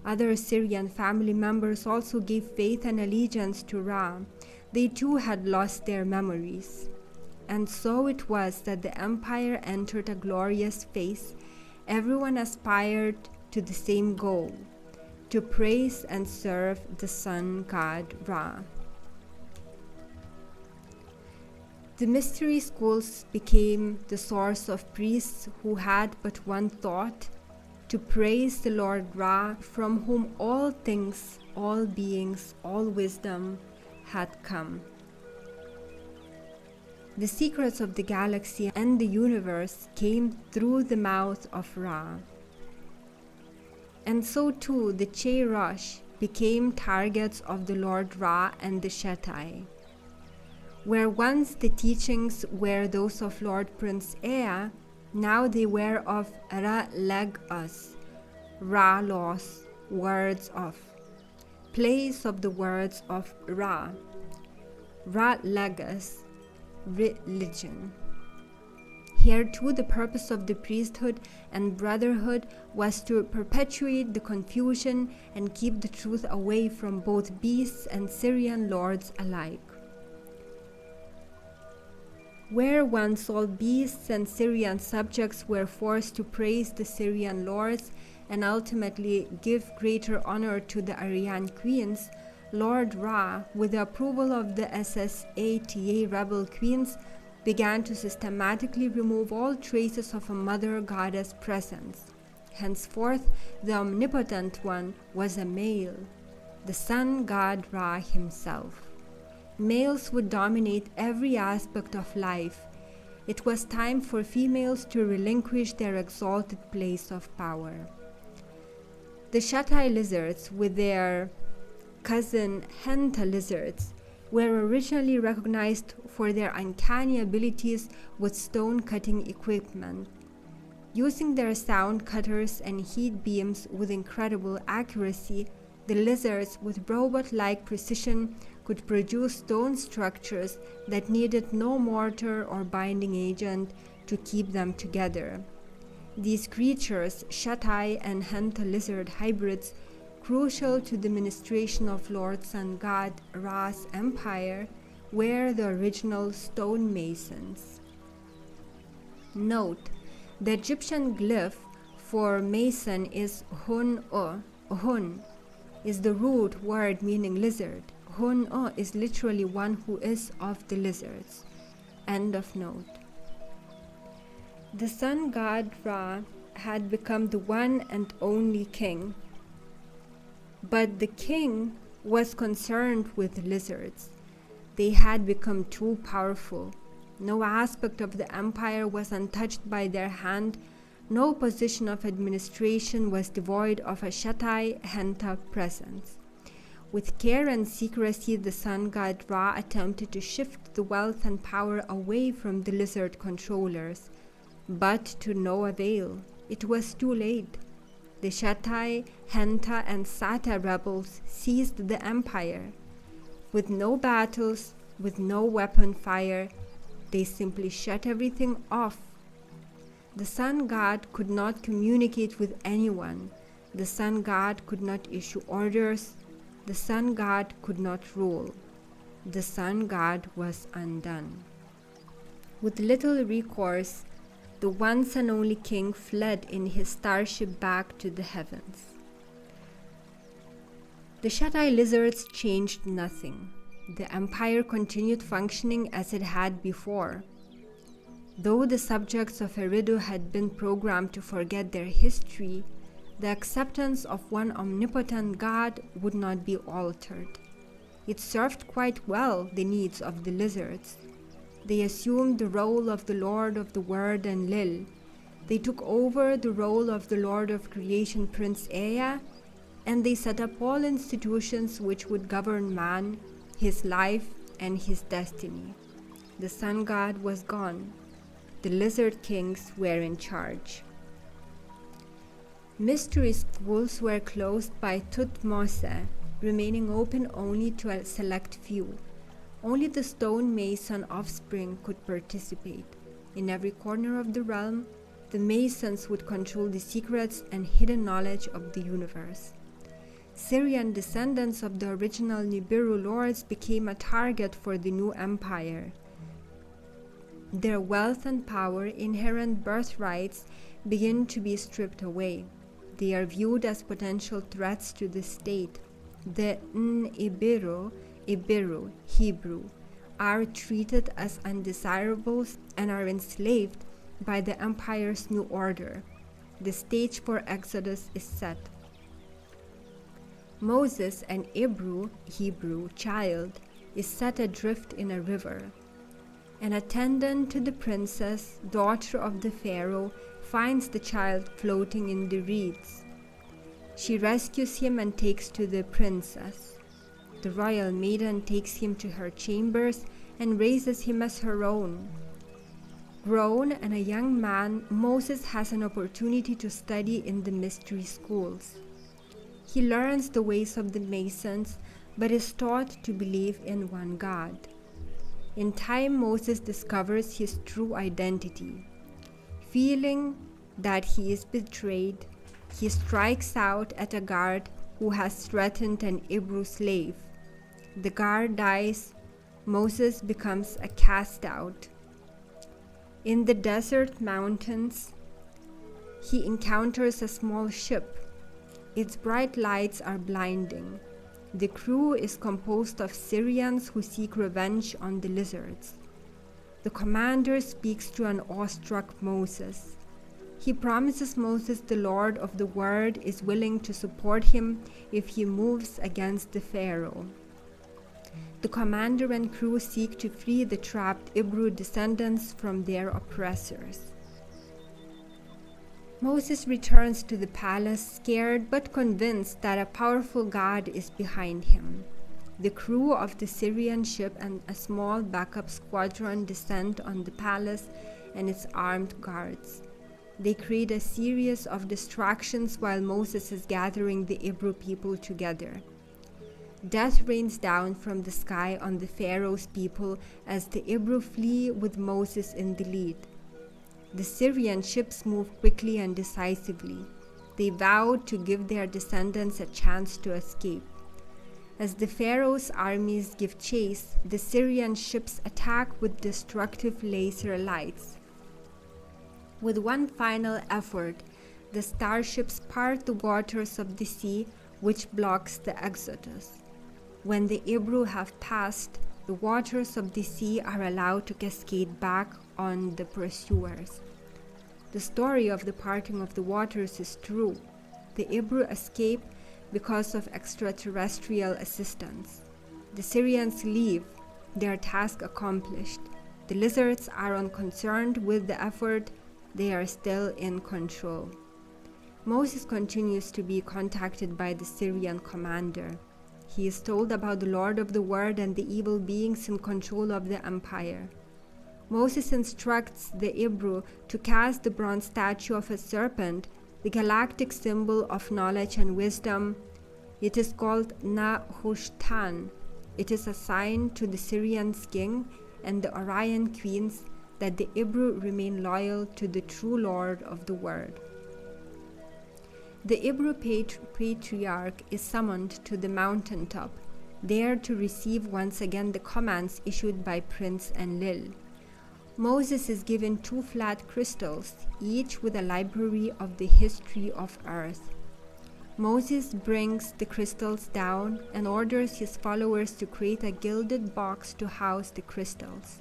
Other Syrian family members also gave faith and allegiance to Ra. They too had lost their memories. And so it was that the empire entered a glorious phase. Everyone aspired to the same goal, to praise and serve the sun god Ra. The mystery schools became the source of priests who had but one thought: to praise the Lord Ra, from whom all things, all beings, all wisdom had come. The secrets of the galaxy and the universe came through the mouth of Ra. And so too the Cherush became targets of the Lord Ra and the Shatai. Where once the teachings were those of Lord Prince Ea, now they were of Ra Leg-us, Ra laws, words of, place of the words of Ra, Ra Leg-us, religion. Here too the purpose of the priesthood and brotherhood was to perpetuate the confusion and keep the truth away from both beasts and Syrian lords alike. Where once all beasts and Syrian subjects were forced to praise the Syrian lords and ultimately give greater honor to the Aryan queens, Lord Ra, with the approval of the SSATA rebel queens, began to systematically remove all traces of a mother goddess presence. Henceforth, the omnipotent one was a male, the sun god Ra himself. Males would dominate every aspect of life. It was time for females to relinquish their exalted place of power. The Shatai lizards, with their cousin Henta lizards, were originally recognized for their uncanny abilities with stone-cutting equipment. Using their sound cutters and heat beams with incredible accuracy, the lizards, with robot-like precision, could produce stone structures that needed no mortar or binding agent to keep them together. These creatures, Shatai and Henta lizard hybrids, crucial to the administration of Lord Sun God Ra's empire, were the original stonemasons. Note: the Egyptian glyph for mason is Hun-o. Hun is the root word meaning lizard. Hun-o is literally one who is of the lizards. End of note. The sun god Ra had become the one and only king, but the king was concerned with lizards. They had become too powerful. No aspect of the empire was untouched by their hand. No position of administration was devoid of a Shatai Henta presence. With care and secrecy, the sun god Ra attempted to shift the wealth and power away from the lizard controllers, but to no avail. It was too late. The Shatai, Henta, and Sata rebels seized the empire. With no battles, with no weapon fire, they simply shut everything off. The sun god could not communicate with anyone. The sun god could not issue orders. The sun god could not rule. The sun god was undone. With little recourse, the once and only king fled in his starship back to the heavens. The Shatai lizards changed nothing. The empire continued functioning as it had before. Though the subjects of Eridu had been programmed to forget their history, the acceptance of one omnipotent god would not be altered. It served quite well the needs of the lizards. They assumed the role of the Lord of the Word and Lil. They took over the role of the Lord of Creation, Prince Ea, and they set up all institutions which would govern man, his life, and his destiny. The sun god was gone. The lizard kings were in charge. Mystery schools were closed by Tutmose, remaining open only to a select few. Only the stonemason offspring could participate. In every corner of the realm, the masons would control the secrets and hidden knowledge of the universe. Syrian descendants of the original Nibiru lords became a target for the new empire. Their wealth and power, inherent birthrights, begin to be stripped away. They are viewed as potential threats to the state. The Ibiru, Hebrew, are treated as undesirables and are enslaved by the empire's new order. The stage for exodus is set. Moses, an Hebrew child, is set adrift in a river. An attendant to the princess, daughter of the pharaoh, finds the child floating in the reeds. She rescues him and takes to the princess. The royal maiden takes him to her chambers and raises him as her own. Grown and a young man, Moses has an opportunity to study in the mystery schools. He learns the ways of the Masons, but is taught to believe in one God. In time, Moses discovers his true identity. Feeling that he is betrayed, he strikes out at a guard who has threatened an Hebrew slave. The guard dies. Moses becomes a cast-out. In the desert mountains, he encounters a small ship. Its bright lights are blinding. The crew is composed of Syrians who seek revenge on the lizards. The commander speaks to an awestruck Moses. He promises Moses the Lord of the Word is willing to support him if he moves against the Pharaoh. The commander and crew seek to free the trapped Hebrew descendants from their oppressors. Moses returns to the palace, scared but convinced that a powerful God is behind him. The crew of the Syrian ship and a small backup squadron descend on the palace and its armed guards. They create a series of distractions while Moses is gathering the Hebrew people together. Death rains down from the sky on the Pharaoh's people as the Hebrew flee with Moses in the lead. The Syrian ships move quickly and decisively. They vowed to give their descendants a chance to escape. As the Pharaoh's armies give chase, the Syrian ships attack with destructive laser lights. With one final effort, the starships part the waters of the sea, which blocks the exodus. When the Hebrew have passed, the waters of the sea are allowed to cascade back on the pursuers. The story of the parting of the waters is true. The Hebrew escape because of extraterrestrial assistance. The Syrians leave, their task accomplished. The lizards are unconcerned with the effort, they are still in control. Moses continues to be contacted by the Syrian commander. He is told about the Lord of the Word and the evil beings in control of the empire. Moses instructs the Hebrew to cast the bronze statue of a serpent, the galactic symbol of knowledge and wisdom. It is called Nehushtan. It is a sign to the Syrian king and the Orion queens that the Hebrew remain loyal to the true Lord of the Word. The Hebrew patriarch is summoned to the mountaintop, there to receive once again the commands issued by Prince Enlil. Moses is given 2 flat crystals, each with a library of the history of Earth. Moses brings the crystals down and orders his followers to create a gilded box to house the crystals.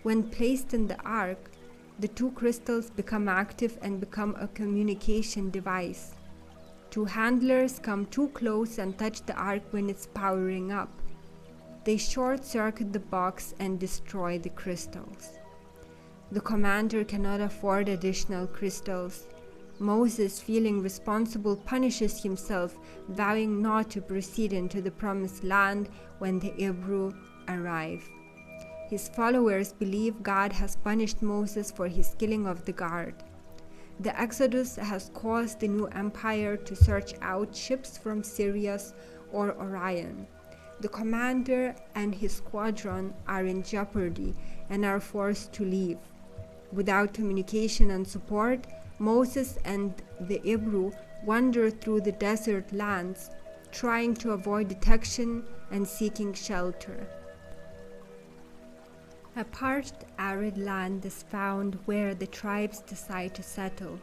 When placed in the ark, the 2 crystals become active and become a communication device. 2 handlers come too close and touch the ark when it's powering up. They short-circuit the box and destroy the crystals. The commander cannot afford additional crystals. Moses, feeling responsible, punishes himself, vowing not to proceed into the promised land when the Hebrew arrive. His followers believe God has punished Moses for his killing of the guard. The Exodus has caused the new empire to search out ships from Sirius or Orion. The commander and his squadron are in jeopardy and are forced to leave. Without communication and support, Moses and the Hebrew wander through the desert lands, trying to avoid detection and seeking shelter. A parched, arid land is found where the tribes decide to settle.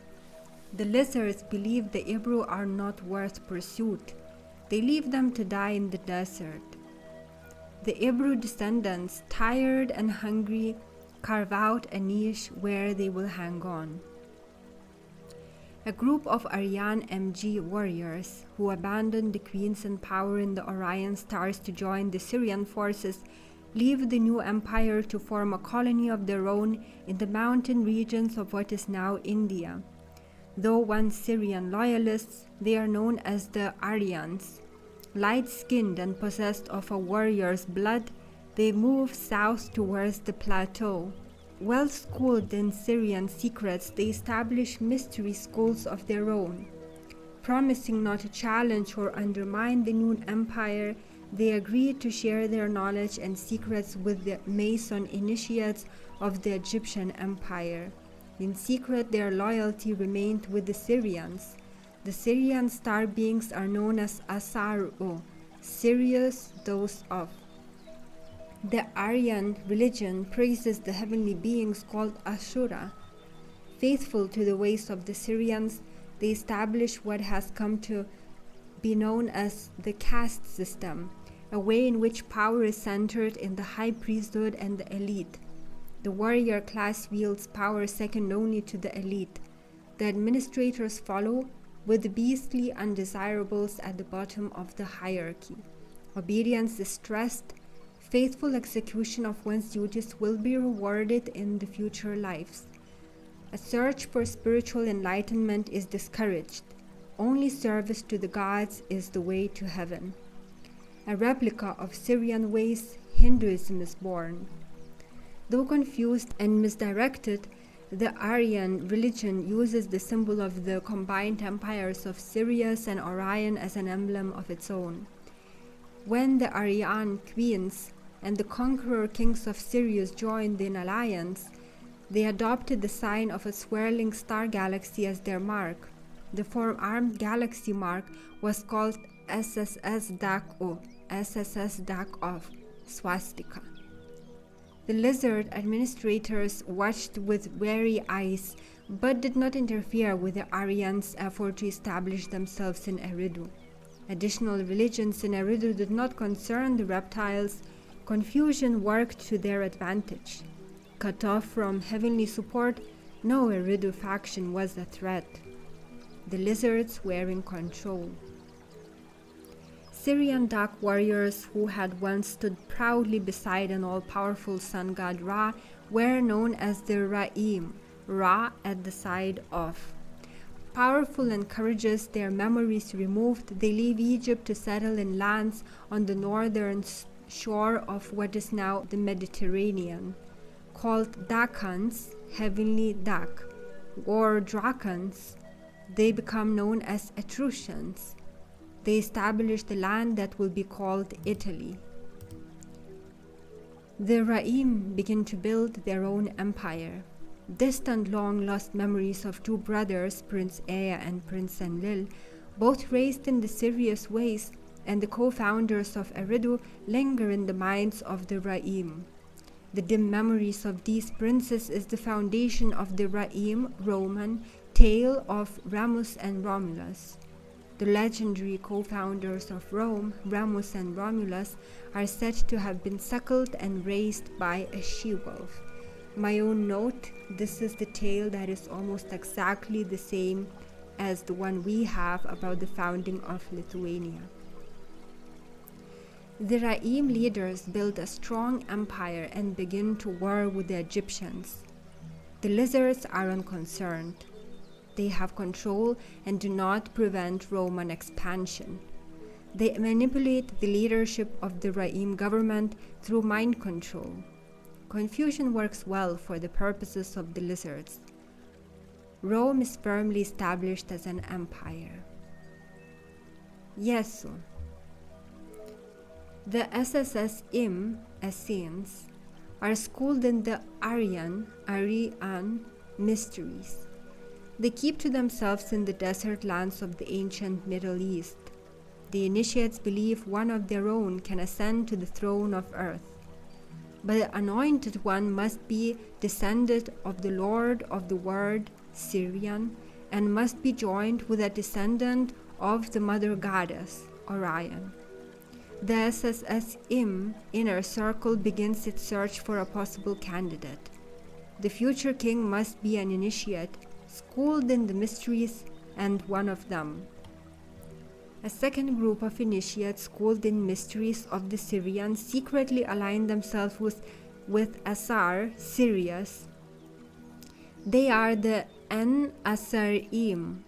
The lizards believe the Hebrew are not worth pursuit. They leave them to die in the desert. The Hebrew descendants, tired and hungry, carve out a niche where they will hang on. A group of Aryan MG warriors who abandoned the queens and power in the Orion stars to join the Syrian forces leave the new empire to form a colony of their own in the mountain regions of what is now India. Though once Syrian loyalists, they are known as the Aryans. Light-skinned and possessed of a warrior's blood, they move south towards the plateau. Well-schooled in Syrian secrets, they establish mystery schools of their own. Promising not to challenge or undermine the new empire, they agreed to share their knowledge and secrets with the Mason initiates of the Egyptian Empire. In secret, their loyalty remained with the Syrians. The Syrian star beings are known as Asaru, Sirius, those of. The Aryan religion praises the heavenly beings called Ashura. Faithful to the ways of the Syrians, they establish what has come to be known as the caste system, a way in which power is centered in the high priesthood and the elite. The warrior class wields power second only to the elite. The administrators follow, with the beastly undesirables at the bottom of the hierarchy. Obedience is stressed. Faithful execution of one's duties will be rewarded in the future lives. A search for spiritual enlightenment is discouraged. Only service to the gods is the way to heaven. A replica of Syrian ways, Hinduism is born. Though confused and misdirected, the Aryan religion uses the symbol of the combined empires of Sirius and Orion as an emblem of its own. When the Aryan queens and the conqueror kings of Sirius joined in alliance, they adopted the sign of a swirling star galaxy as their mark. The four-armed galaxy mark was called SSS-O, SSS-of, swastika. The lizard administrators watched with wary eyes, but did not interfere with the Aryans' effort to establish themselves in Eridu. Additional religions in Eridu did not concern the reptiles. Confusion worked to their advantage. Cut off from heavenly support, no Eridu faction was a threat. The lizards were in control. Syrian dark warriors who had once stood proudly beside an all-powerful sun god Ra were known as the Ra'im, Ra at the side of. Powerful and courageous, their memories removed, they leave Egypt to settle in lands on the northern shore of what is now the Mediterranean, called Dakans, heavenly Dak, or Drakans. They become known as Etruscans. They established the land that will be called Italy. The Ra'im begin to build their own empire. Distant, long-lost memories of two brothers, Prince Ea and Prince Enlil, both raised in the Sirius ways, and the co-founders of Eridu, linger in the minds of the Ra'im. The dim memories of these princes is the foundation of the Ra'im Roman tale of Remus and Romulus. The legendary co-founders of Rome, Remus and Romulus, are said to have been suckled and raised by a she-wolf. My own note, this is the tale that is almost exactly the same as the one we have about the founding of Lithuania. The Ra'im leaders build a strong empire and begin to war with the Egyptians. The lizards are unconcerned. They have control and do not prevent Roman expansion. They manipulate the leadership of the Ra'im government through mind control. Confusion works well for the purposes of the lizards. Rome is firmly established as an empire. Yesu. The SSS-im, Essenes, are schooled in the Aryan mysteries. They keep to themselves in the desert lands of the ancient Middle East. The initiates believe one of their own can ascend to the throne of earth. But the anointed one must be descended of the Lord of the Word, Syrian, and must be joined with a descendant of the mother goddess, Orion. The SSS-im inner circle begins its search for a possible candidate. The future king must be an initiate, schooled in the mysteries, and one of them. A second group of initiates schooled in mysteries of the Syrians secretly align themselves with Asar, Sirius. They are the Nasarim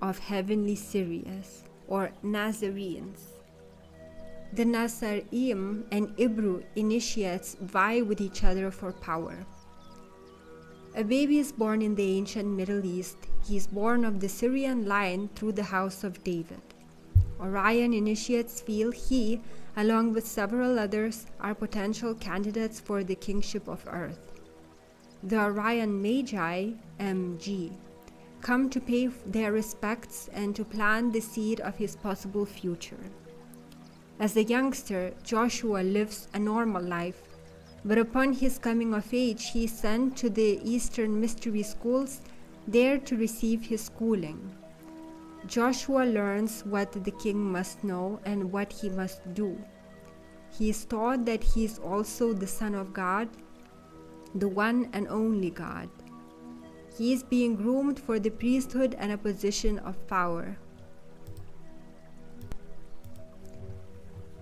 of heavenly Sirius, or Nazarenes. The Nasarim and Ibru initiates vie with each other for power. A baby is born in the ancient Middle East. He is born of the Syrian line through the house of David. Orion initiates feel he, along with several others, are potential candidates for the kingship of earth. The Orion Magi, MG, come to pay their respects and to plant the seed of his possible future. As a youngster, Joshua lives a normal life, but upon his coming of age, he is sent to the Eastern mystery schools, there to receive his schooling. Joshua learns what the king must know and what he must do. He is taught that he is also the Son of God, the one and only God. He is being groomed for the priesthood and a position of power.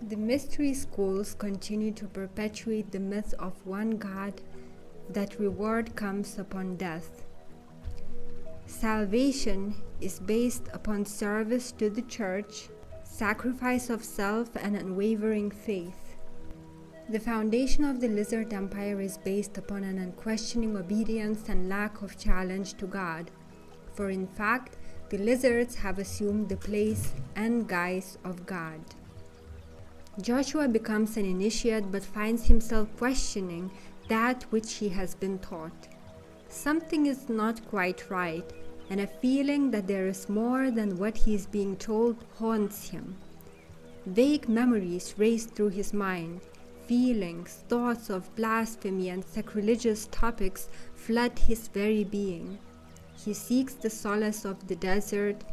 The mystery schools continue to perpetuate the myth of one God, that reward comes upon death. Salvation is based upon service to the church, sacrifice of self, and unwavering faith. The foundation of the lizard empire is based upon an unquestioning obedience and lack of challenge to God, for in fact, the lizards have assumed the place and guise of God. Joshua becomes an initiate but finds himself questioning that which he has been taught. Something is not quite right, and a feeling that there is more than what he is being told haunts him. Vague memories race through his mind. Feelings, thoughts of blasphemy and sacrilegious topics flood his very being. He seeks the solace of the desert.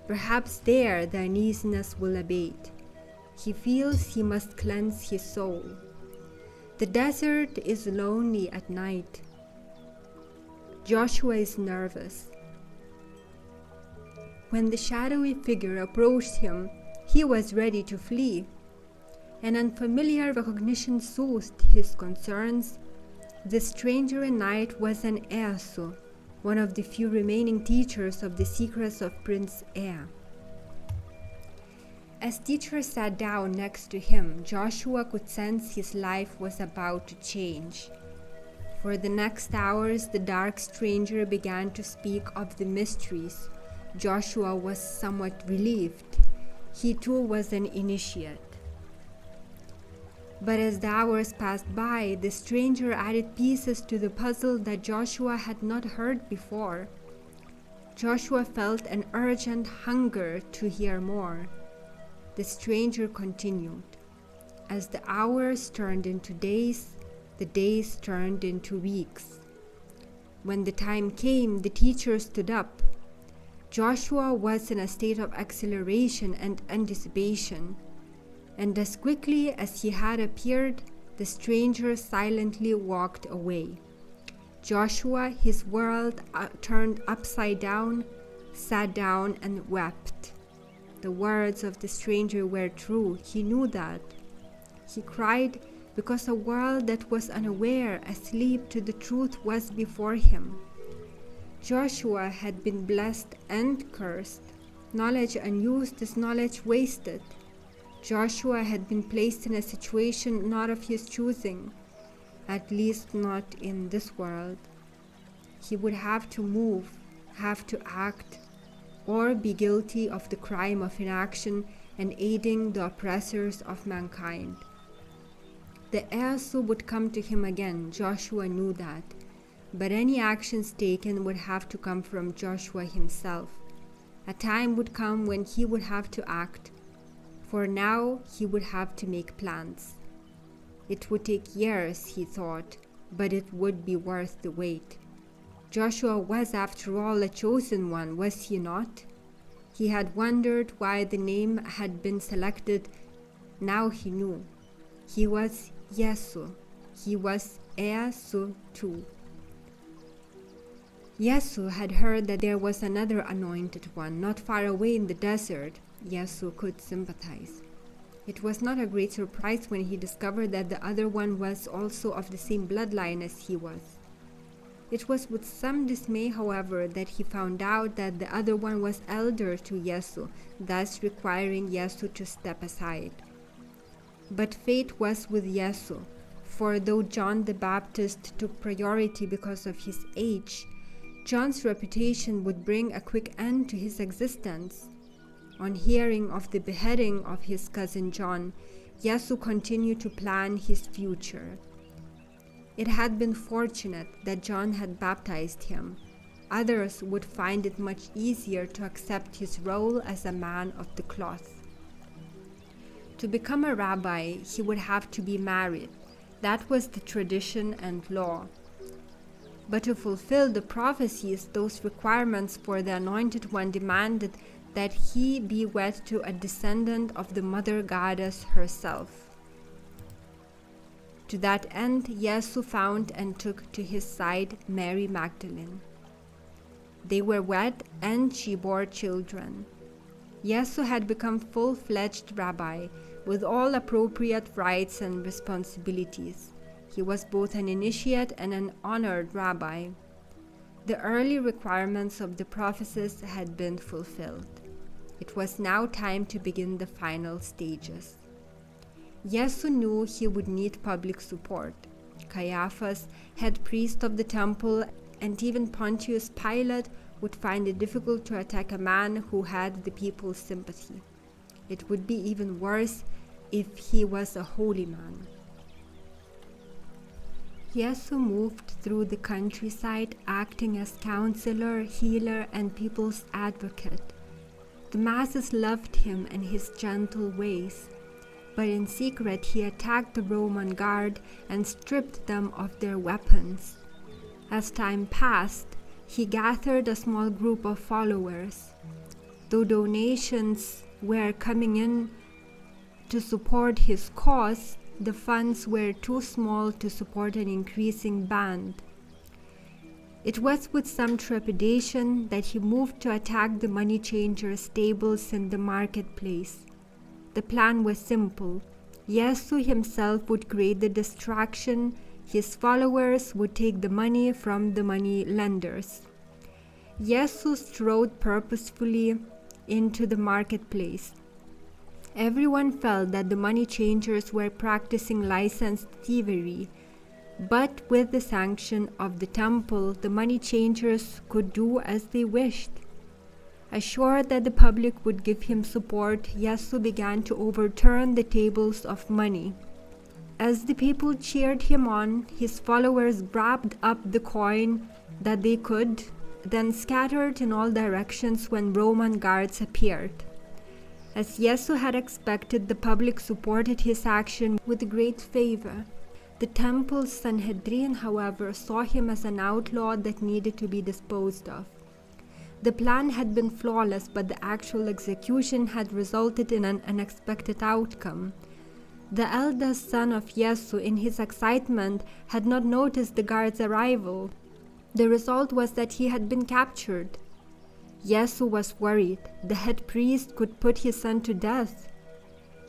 Perhaps there the uneasiness will abate. He feels he must cleanse his soul. The desert is lonely at night. Joshua is nervous. When the shadowy figure approached him, he was ready to flee. An unfamiliar recognition soothed his concerns. The stranger in night was an Easu, one of the few remaining teachers of the secrets of Prince Ea. As teacher sat down next to him, Joshua could sense his life was about to change. For the next hours, the dark stranger began to speak of the mysteries. Joshua was somewhat relieved. He too was an initiate. But as the hours passed by, the stranger added pieces to the puzzle that Joshua had not heard before. Joshua felt an urgent hunger to hear more. The stranger continued. As the hours turned into days, the days turned into weeks. When the time came, the teacher stood up. Joshua was in a state of acceleration and anticipation, and as quickly as he had appeared, the stranger silently walked away. Joshua, his world turned upside down, sat down and wept. The words of the stranger were true. He knew that. He cried because a world that was unaware, asleep to the truth, was before him. Joshua had been blessed and cursed. Knowledge unused is knowledge wasted. Joshua had been placed in a situation not of his choosing, at least not in this world. He would have to move, have to act, or be guilty of the crime of inaction and aiding the oppressors of mankind. The Easu would come to him again. Joshua knew that. But any actions taken would have to come from Joshua himself. A time would come when he would have to act. For now, he would have to make plans. It would take years, he thought, but it would be worth the wait. Joshua was, after all, a chosen one, was he not? He had wondered why the name had been selected. Now he knew. He was Yesu. He was Easu too. Yesu had heard that there was another anointed one not far away in the desert. Yesu could sympathize. It was not a great surprise when he discovered that the other one was also of the same bloodline as he was. It was with some dismay, however, that he found out that the other one was elder to Yesu, thus requiring Yesu to step aside. But fate was with Yesu, for though John the Baptist took priority because of his age, John's reputation would bring a quick end to his existence. On hearing of the beheading of his cousin John, Yesu continued to plan his future. It had been fortunate that John had baptized him. Others would find it much easier to accept his role as a man of the cloth. To become a rabbi, he would have to be married. That was the tradition and law. But to fulfill the prophecies, those requirements for the Anointed One demanded that he be wed to a descendant of the mother goddess herself. To that end, Yesu found and took to his side Mary Magdalene. They were wed, and she bore children. Yesu had become full-fledged rabbi, with all appropriate rights and responsibilities. He was both an initiate and an honored rabbi. The early requirements of the prophecies had been fulfilled. It was now time to begin the final stages. Yesu knew he would need public support. Caiaphas, head priest of the temple, and even Pontius Pilate would find it difficult to attack a man who had the people's sympathy. It would be even worse if he was a holy man. Yesu moved through the countryside, acting as counselor, healer, and people's advocate. The masses loved him and his gentle ways, but in secret he attacked the Roman guard and stripped them of their weapons. As time passed, he gathered a small group of followers. Though donations were coming in to support his cause, the funds were too small to support an increasing band. It was with some trepidation that he moved to attack the money changers' tables in the marketplace. The plan was simple. Yesu himself would create the distraction. His followers would take the money from the money lenders. Yesu strode purposefully into the marketplace. Everyone felt that the money changers were practicing licensed thievery, but with the sanction of the temple, the money changers could do as they wished. Assured that the public would give him support, Yesu began to overturn the tables of money. As the people cheered him on, his followers grabbed up the coin that they could, then scattered in all directions when Roman guards appeared. As Yesu had expected, the public supported his action with great favor. The temple's Sanhedrin, however, saw him as an outlaw that needed to be disposed of. The plan had been flawless, but the actual execution had resulted in an unexpected outcome. The eldest son of Yesu, in his excitement, had not noticed the guard's arrival. The result was that he had been captured. Yesu was worried. The head priest could put his son to death.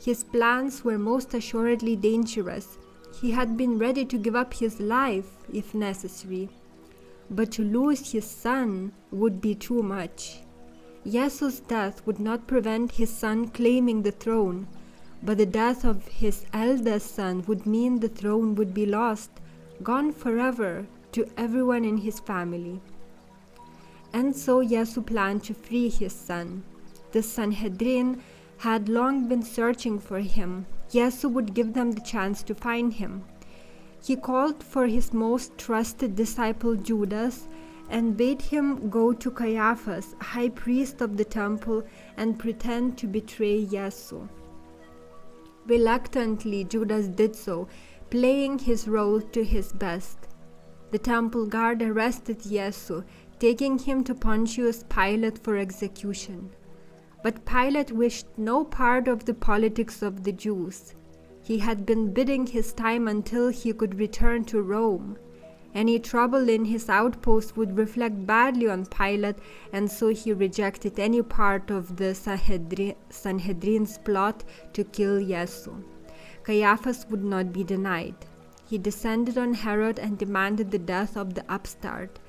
His plans were most assuredly dangerous. He had been ready to give up his life, if necessary. But to lose his son would be too much. Yesu's death would not prevent his son claiming the throne, but the death of his eldest son would mean the throne would be lost, gone forever, to everyone in his family. And so Yesu planned to free his son. The Sanhedrin had long been searching for him. Yesu would give them the chance to find him. He called for his most trusted disciple Judas and bade him go to Caiaphas, high priest of the temple, and pretend to betray Yesu. Reluctantly, Judas did so, playing his role to his best. The temple guard arrested Yesu, taking him to Pontius Pilate for execution. But Pilate wished no part of the politics of the Jews. He had been biding his time until he could return to Rome. Any trouble in his outpost would reflect badly on Pilate, and so he rejected any part of the Sanhedrin's plot to kill Yesu. Caiaphas would not be denied. He descended on Herod and demanded the death of the upstart.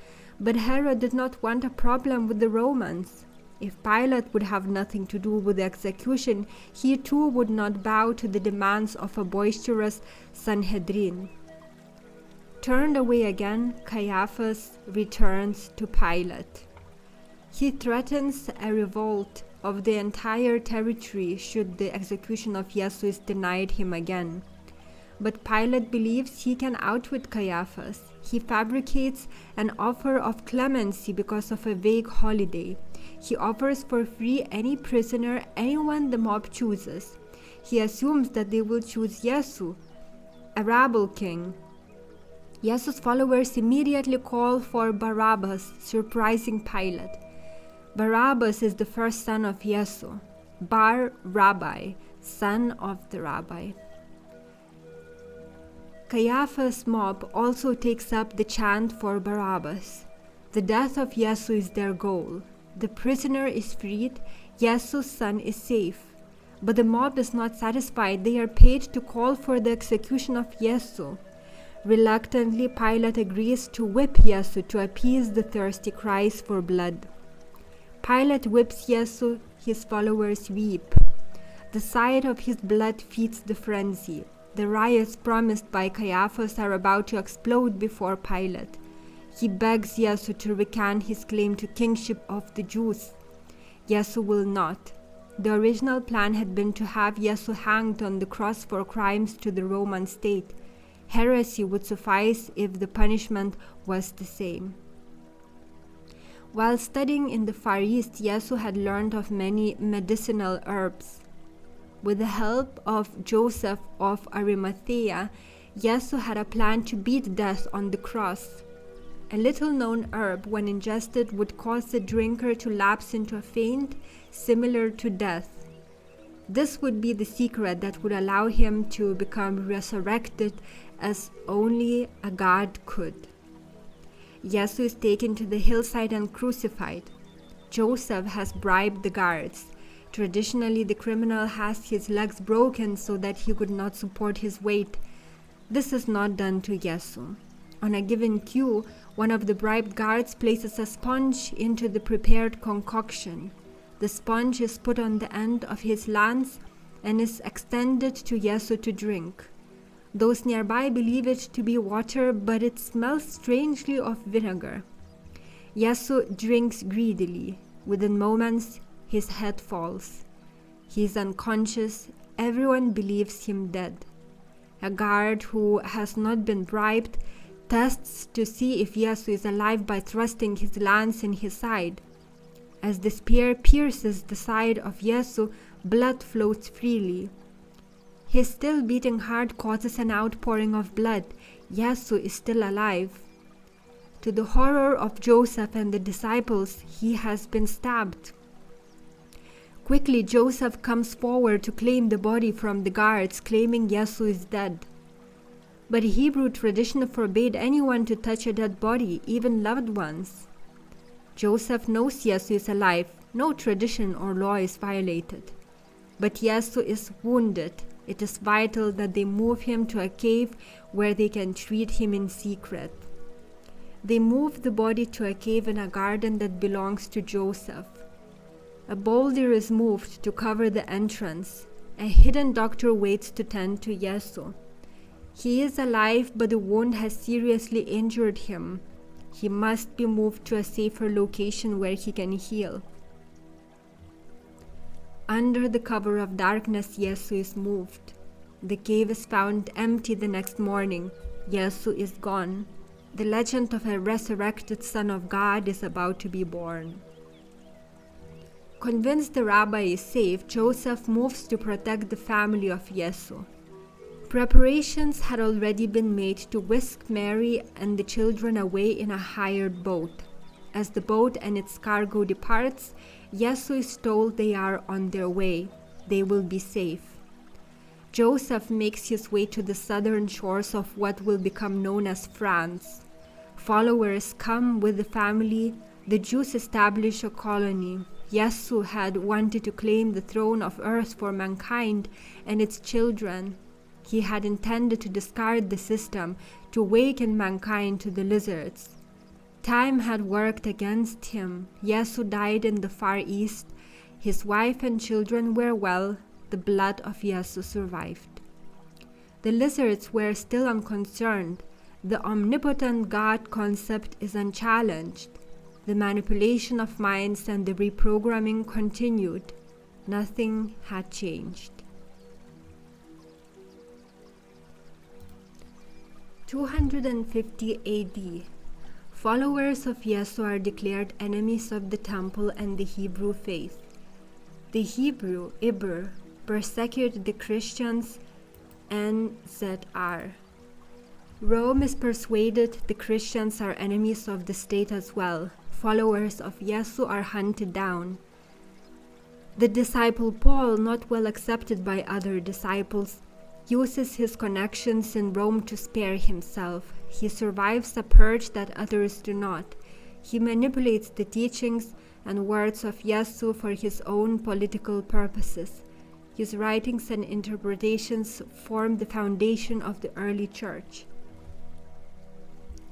But Herod did not want a problem with the Romans. If Pilate would have nothing to do with the execution, he too would not bow to the demands of a boisterous Sanhedrin. Turned away again, Caiaphas returns to Pilate. He threatens a revolt of the entire territory should the execution of Yesu is denied him again. But Pilate believes he can outwit Caiaphas. He fabricates an offer of clemency because of a vague holiday. He offers for free any prisoner, anyone the mob chooses. He assumes that they will choose Yesu, a rabble king. Yesu's followers immediately call for Barabbas, surprising Pilate. Barabbas is the first son of Yesu, Bar Rabbi, son of the rabbi. Caiaphas' mob also takes up the chant for Barabbas. The death of Yesu is their goal. The prisoner is freed, Yesu's son is safe. But the mob is not satisfied. They are paid to call for the execution of Yesu. Reluctantly, Pilate agrees to whip Yesu to appease the thirsty cries for blood. Pilate whips Yesu, his followers weep. The sight of his blood feeds the frenzy. The riots promised by Caiaphas are about to explode before Pilate. He begs Yesu to recant his claim to kingship of the Jews. Yesu will not. The original plan had been to have Yesu hanged on the cross for crimes to the Roman state. Heresy would suffice if the punishment was the same. While studying in the Far East, Yesu had learned of many medicinal herbs. With the help of Joseph of Arimathea, Yesu had a plan to beat death on the cross. A little-known herb, when ingested, would cause the drinker to lapse into a faint, similar to death. This would be the secret that would allow him to become resurrected as only a god could. Yesu is taken to the hillside and crucified. Joseph has bribed the guards. Traditionally, the criminal has his legs broken so that he could not support his weight. This is not done to Yesu. On a given cue, one of the bribed guards places a sponge into the prepared concoction. The sponge is put on the end of his lance and is extended to Yesu to drink. Those nearby believe it to be water, but it smells strangely of vinegar. Yesu drinks greedily. Within moments, his head falls. He is unconscious. Everyone believes him dead. A guard who has not been bribed tests to see if Yesu is alive by thrusting his lance in his side. As the spear pierces the side of Yesu, blood flows freely. His still beating heart causes an outpouring of blood. Yesu is still alive. To the horror of Joseph and the disciples, he has been stabbed. Quickly, Joseph comes forward to claim the body from the guards, claiming Yesu is dead. But Hebrew tradition forbade anyone to touch a dead body, even loved ones. Joseph knows Yesu is alive. No tradition or law is violated. But Yesu is wounded. It is vital that they move him to a cave where they can treat him in secret. They move the body to a cave in a garden that belongs to Joseph. A boulder is moved to cover the entrance. A hidden doctor waits to tend to Yesu. He is alive, but the wound has seriously injured him. He must be moved to a safer location where he can heal. Under the cover of darkness, Yesu is moved. The cave is found empty the next morning. Yesu is gone. The legend of a resurrected Son of God is about to be born. Convinced the rabbi is safe, Joseph moves to protect the family of Yesu. Preparations had already been made to whisk Mary and the children away in a hired boat. As the boat and its cargo departs, Yesu is told they are on their way. They will be safe. Joseph makes his way to the southern shores of what will become known as France. Followers come with the family. The Jews establish a colony. Yesu had wanted to claim the throne of earth for mankind and its children. He had intended to discard the system, to awaken mankind to the lizards. Time had worked against him. Yesu died in the Far East. His wife and children were well. The blood of Yesu survived. The lizards were still unconcerned. The omnipotent God concept is unchallenged. The manipulation of minds and the reprogramming continued. Nothing had changed. 250 AD. Followers of Yesu are declared enemies of the temple and the Hebrew faith. The Hebrew, Ibr, persecute the Christians, NZR. Rome is persuaded the Christians are enemies of the state as well. followers of Yesu are hunted down. The disciple Paul, not well accepted by other disciples, uses his connections in Rome to spare himself. He survives a purge that others do not. He manipulates the teachings and words of Yesu for his own political purposes. His writings and interpretations form the foundation of the early church.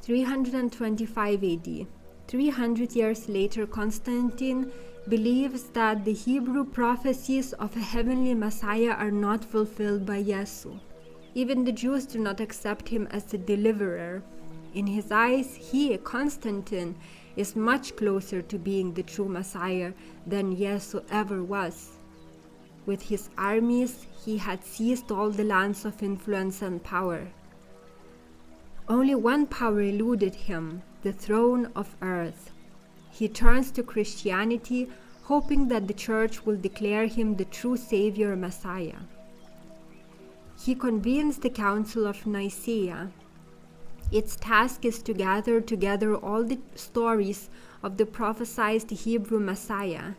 325 AD. 300 years later, Constantine believes that the Hebrew prophecies of a heavenly Messiah are not fulfilled by Yesu. Even the Jews do not accept him as the deliverer. In his eyes, he, Constantine, is much closer to being the true Messiah than Yesu ever was. With his armies, he had seized all the lands of influence and power. Only one power eluded him, the throne of earth. He turns to Christianity, hoping that the church will declare him the true Savior Messiah. He convenes the Council of Nicaea. Its task is to gather together all the stories of the prophesied Hebrew Messiah.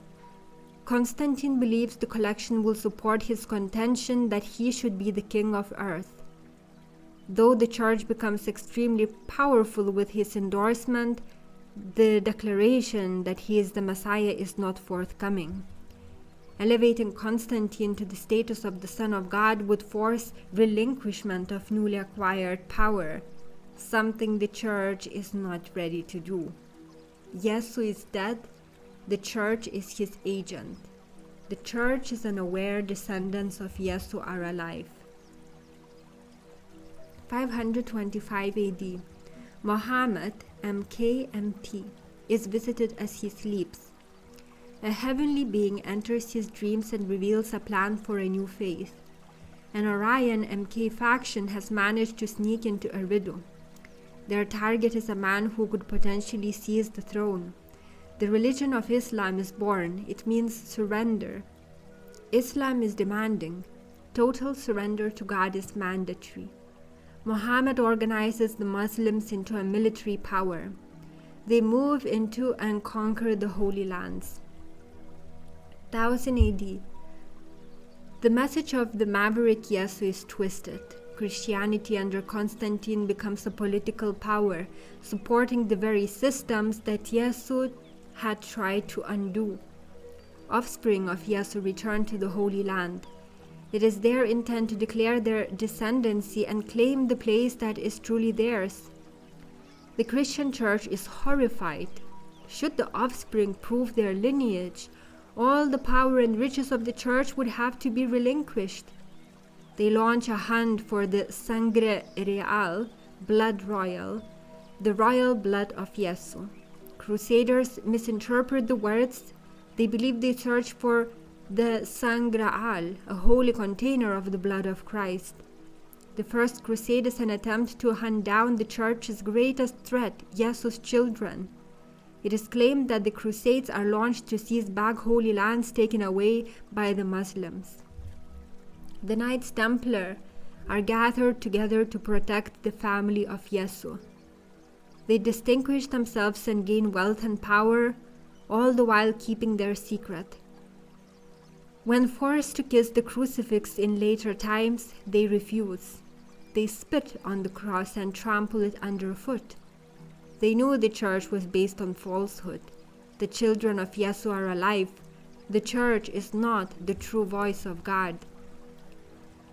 Constantine believes the collection will support his contention that he should be the king of earth. Though the church becomes extremely powerful with his endorsement, the declaration that he is the Messiah is not forthcoming. Elevating Constantine to the status of the Son of God would force relinquishment of newly acquired power, something the church is not ready to do. Yesu is dead, the church is his agent. The church is unaware descendants of Yesu are alive. 525 AD. Muhammad, MKMT, is visited as he sleeps. A heavenly being enters his dreams and reveals a plan for a new faith. An Orion MK faction has managed to sneak into Eridu. Their target is a man who could potentially seize the throne. The religion of Islam is born. It means surrender. Islam is demanding. Total surrender to God is mandatory. Muhammad organizes the Muslims into a military power. They move into and conquer the Holy Lands. 1000 AD. The message of the maverick Yesu is twisted. Christianity under Constantine becomes a political power, supporting the very systems that Yesu had tried to undo. Offspring of Yesu return to the Holy Land. It is their intent to declare their descendancy and claim the place that is truly theirs. The Christian church is horrified. Should the offspring prove their lineage, all the power and riches of the church would have to be relinquished. They launch a hunt for the sangre real, blood royal, the royal blood of Yesu. Crusaders misinterpret the words. They believe they search for the Sangreal, a holy container of the blood of Christ. The First Crusade is an attempt to hunt down the church's greatest threat, Yesu's children. It is claimed that the Crusades are launched to seize back holy lands taken away by the Muslims. The Knights Templar are gathered together to protect the family of Yesu. They distinguish themselves and gain wealth and power, all the while keeping their secret. When forced to kiss the crucifix in later times, they refuse. They spit on the cross and trample it underfoot. They knew the church was based on falsehood. The children of Yesu are alive. The church is not the true voice of God.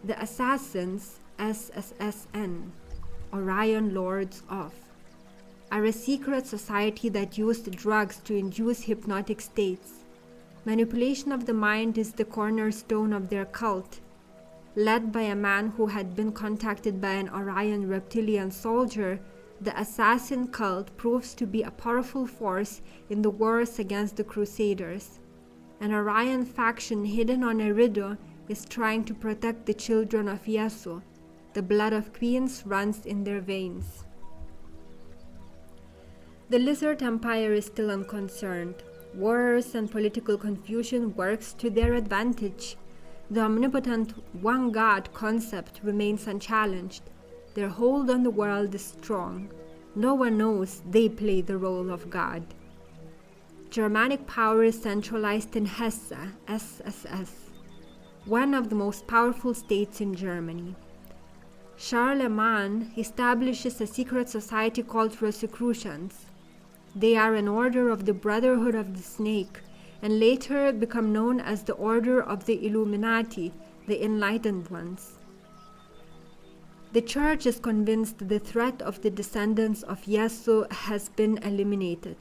The assassins, SSSN, Orion Lords of, are a secret society that used drugs to induce hypnotic states. Manipulation of the mind is the cornerstone of their cult. Led by a man who had been contacted by an Orion reptilian soldier, the assassin cult proves to be a powerful force in the wars against the Crusaders. An Orion faction hidden on Eridu is trying to protect the children of Yesu. The blood of queens runs in their veins. The Lizard Empire is still unconcerned. Wars and political confusion works to their advantage. The omnipotent one God concept remains unchallenged. Their hold on the world is strong. No one knows they play the role of God. Germanic power is centralized in Hesse, SSS, one of the most powerful states in Germany. Charlemagne establishes a secret society called Rosicrucians. They are an order of the Brotherhood of the Snake, and later become known as the Order of the Illuminati, the Enlightened Ones. The Church is convinced the threat of the descendants of Jesu has been eliminated.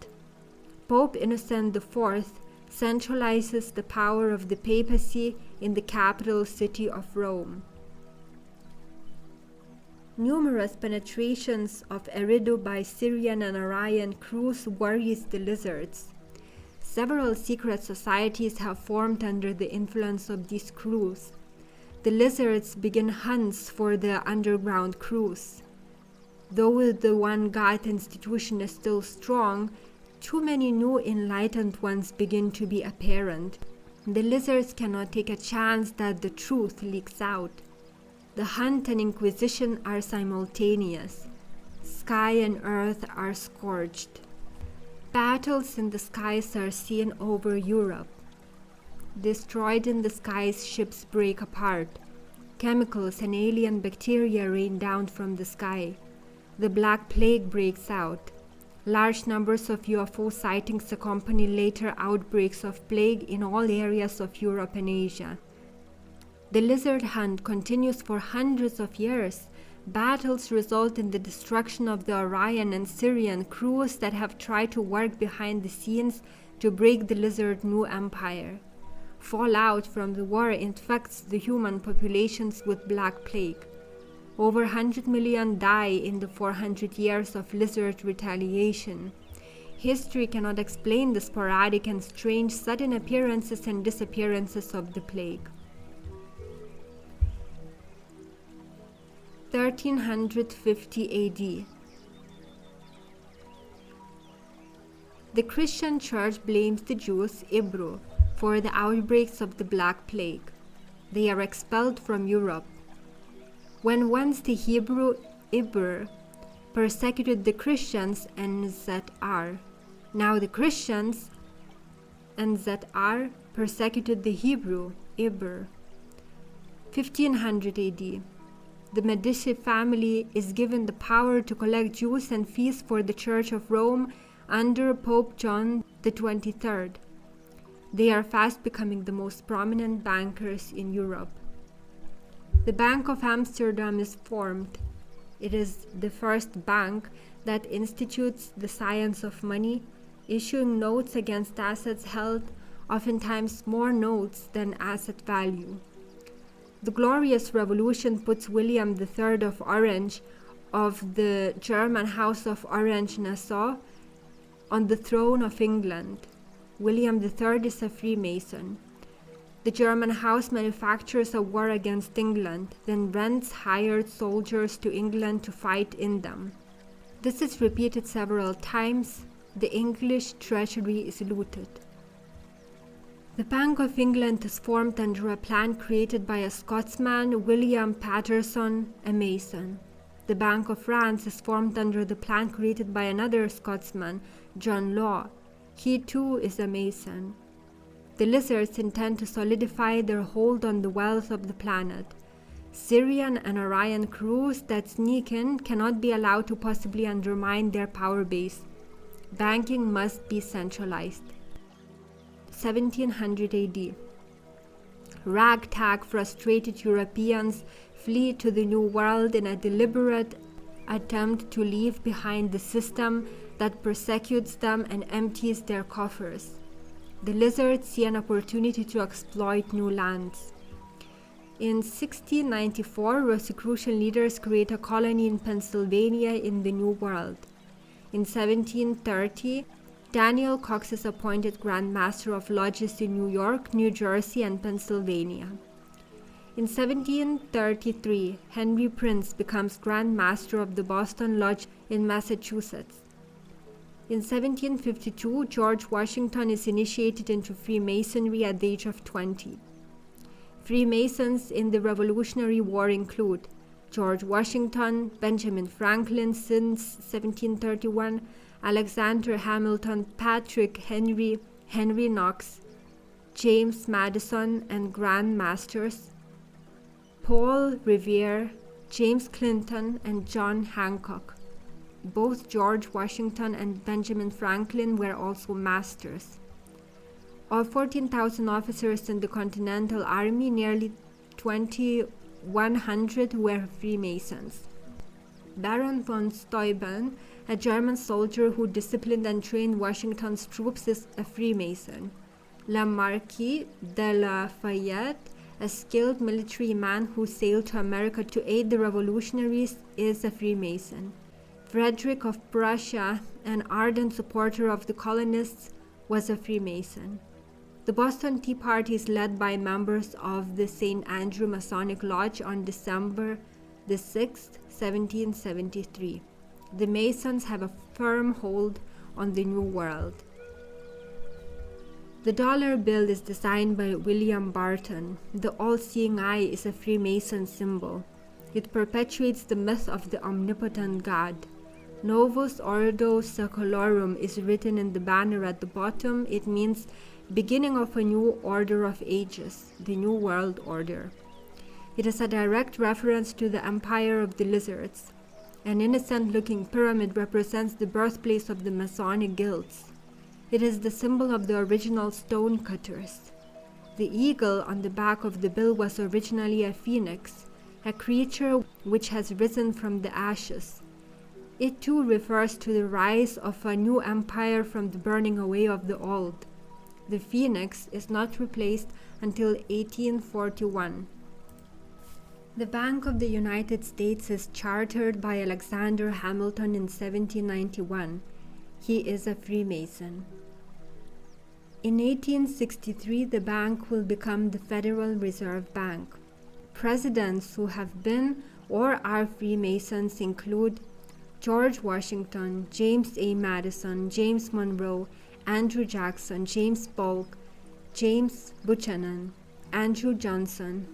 Pope Innocent IV centralizes the power of the papacy in the capital city of Rome. Numerous penetrations of Eridu by Syrian and Aryan crews worries the lizards. Several secret societies have formed under the influence of these crews. The lizards begin hunts for the underground crews. Though the One God institution is still strong, too many new enlightened ones begin to be apparent. The lizards cannot take a chance that the truth leaks out. The hunt and inquisition are simultaneous. Sky and earth are scorched. Battles in the skies are seen over Europe. Destroyed in the skies, ships break apart. Chemicals and alien bacteria rain down from the sky. The Black Plague breaks out. Large numbers of UFO sightings accompany later outbreaks of plague in all areas of Europe and Asia. The lizard hunt continues for hundreds of years. Battles result in the destruction of the Aryan and Syrian crews that have tried to work behind the scenes to break the lizard new empire. Fallout from the war infects the human populations with Black Plague. Over 100 million die in the 400 years of lizard retaliation. History cannot explain the sporadic and strange sudden appearances and disappearances of the plague. 1350 AD. The Christian Church blames the Jews, Ibru, for the outbreaks of the Black Plague. They are expelled from Europe. When once the Hebrew Ibr persecuted the Christians and Zr, now the Christians and Zr persecuted the Hebrew Ibr. 1500 AD. The Medici family is given the power to collect dues and fees for the Church of Rome under Pope John XXIII. They are fast becoming the most prominent bankers in Europe. The Bank of Amsterdam is formed. It is the first bank that institutes the science of money, issuing notes against assets held, oftentimes more notes than asset value. The Glorious Revolution puts William III of Orange of the German House of Orange-Nassau on the throne of England. William III is a Freemason. The German house manufactures a war against England, then rents hired soldiers to England to fight in them. This is repeated several times. The English treasury is looted. The Bank of England is formed under a plan created by a Scotsman, William Patterson, a Mason. The Bank of France is formed under the plan created by another Scotsman, John Law. He too is a Mason. The lizards intend to solidify their hold on the wealth of the planet. Syrian and Aryan crews that sneak in cannot be allowed to possibly undermine their power base. Banking must be centralized. 1700 AD. Ragtag frustrated Europeans flee to the New World in a deliberate attempt to leave behind the system that persecutes them and empties their coffers. The lizards see an opportunity to exploit new lands. In 1694, Rosicrucian leaders create a colony in Pennsylvania in the New World. In 1730, Daniel Cox is appointed Grand Master of Lodges in New York, New Jersey, and Pennsylvania. In 1733, Henry Prince becomes Grand Master of the Boston Lodge in Massachusetts. In 1752, George Washington is initiated into Freemasonry at the age of 20. Freemasons in the Revolutionary War include George Washington, Benjamin Franklin since 1731, Alexander Hamilton, Patrick Henry, Henry Knox, James Madison and Grand Masters, Paul Revere, James Clinton and John Hancock. Both George Washington and Benjamin Franklin were also masters. Of 14,000 officers in the Continental Army, nearly 2,100 were Freemasons. Baron von Steuben, a German soldier who disciplined and trained Washington's troops, is a Freemason. Le Marquis de Lafayette, a skilled military man who sailed to America to aid the revolutionaries, is a Freemason. Frederick of Prussia, an ardent supporter of the colonists, was a Freemason. The Boston Tea Party is led by members of the St. Andrew Masonic Lodge on December the 6th, 1773. The Masons have a firm hold on the New World. The dollar bill is designed by William Barton. The all-seeing eye is a Freemason symbol. It perpetuates the myth of the omnipotent God. Novus Ordo Secolorum is written in the banner at the bottom. It means beginning of a new order of ages, the New World Order. It is a direct reference to the Empire of the Lizards. An innocent-looking pyramid represents the birthplace of the Masonic guilds. It is the symbol of the original stonecutters. The eagle on the back of the bill was originally a phoenix, a creature which has risen from the ashes. It too refers to the rise of a new empire from the burning away of the old. The phoenix is not replaced until 1841. The Bank of the United States is chartered by Alexander Hamilton in 1791. He is a Freemason. In 1863, the bank will become the Federal Reserve Bank. Presidents who have been or are Freemasons include George Washington, James A. Madison, James Monroe, Andrew Jackson, James Polk, James Buchanan, Andrew Johnson,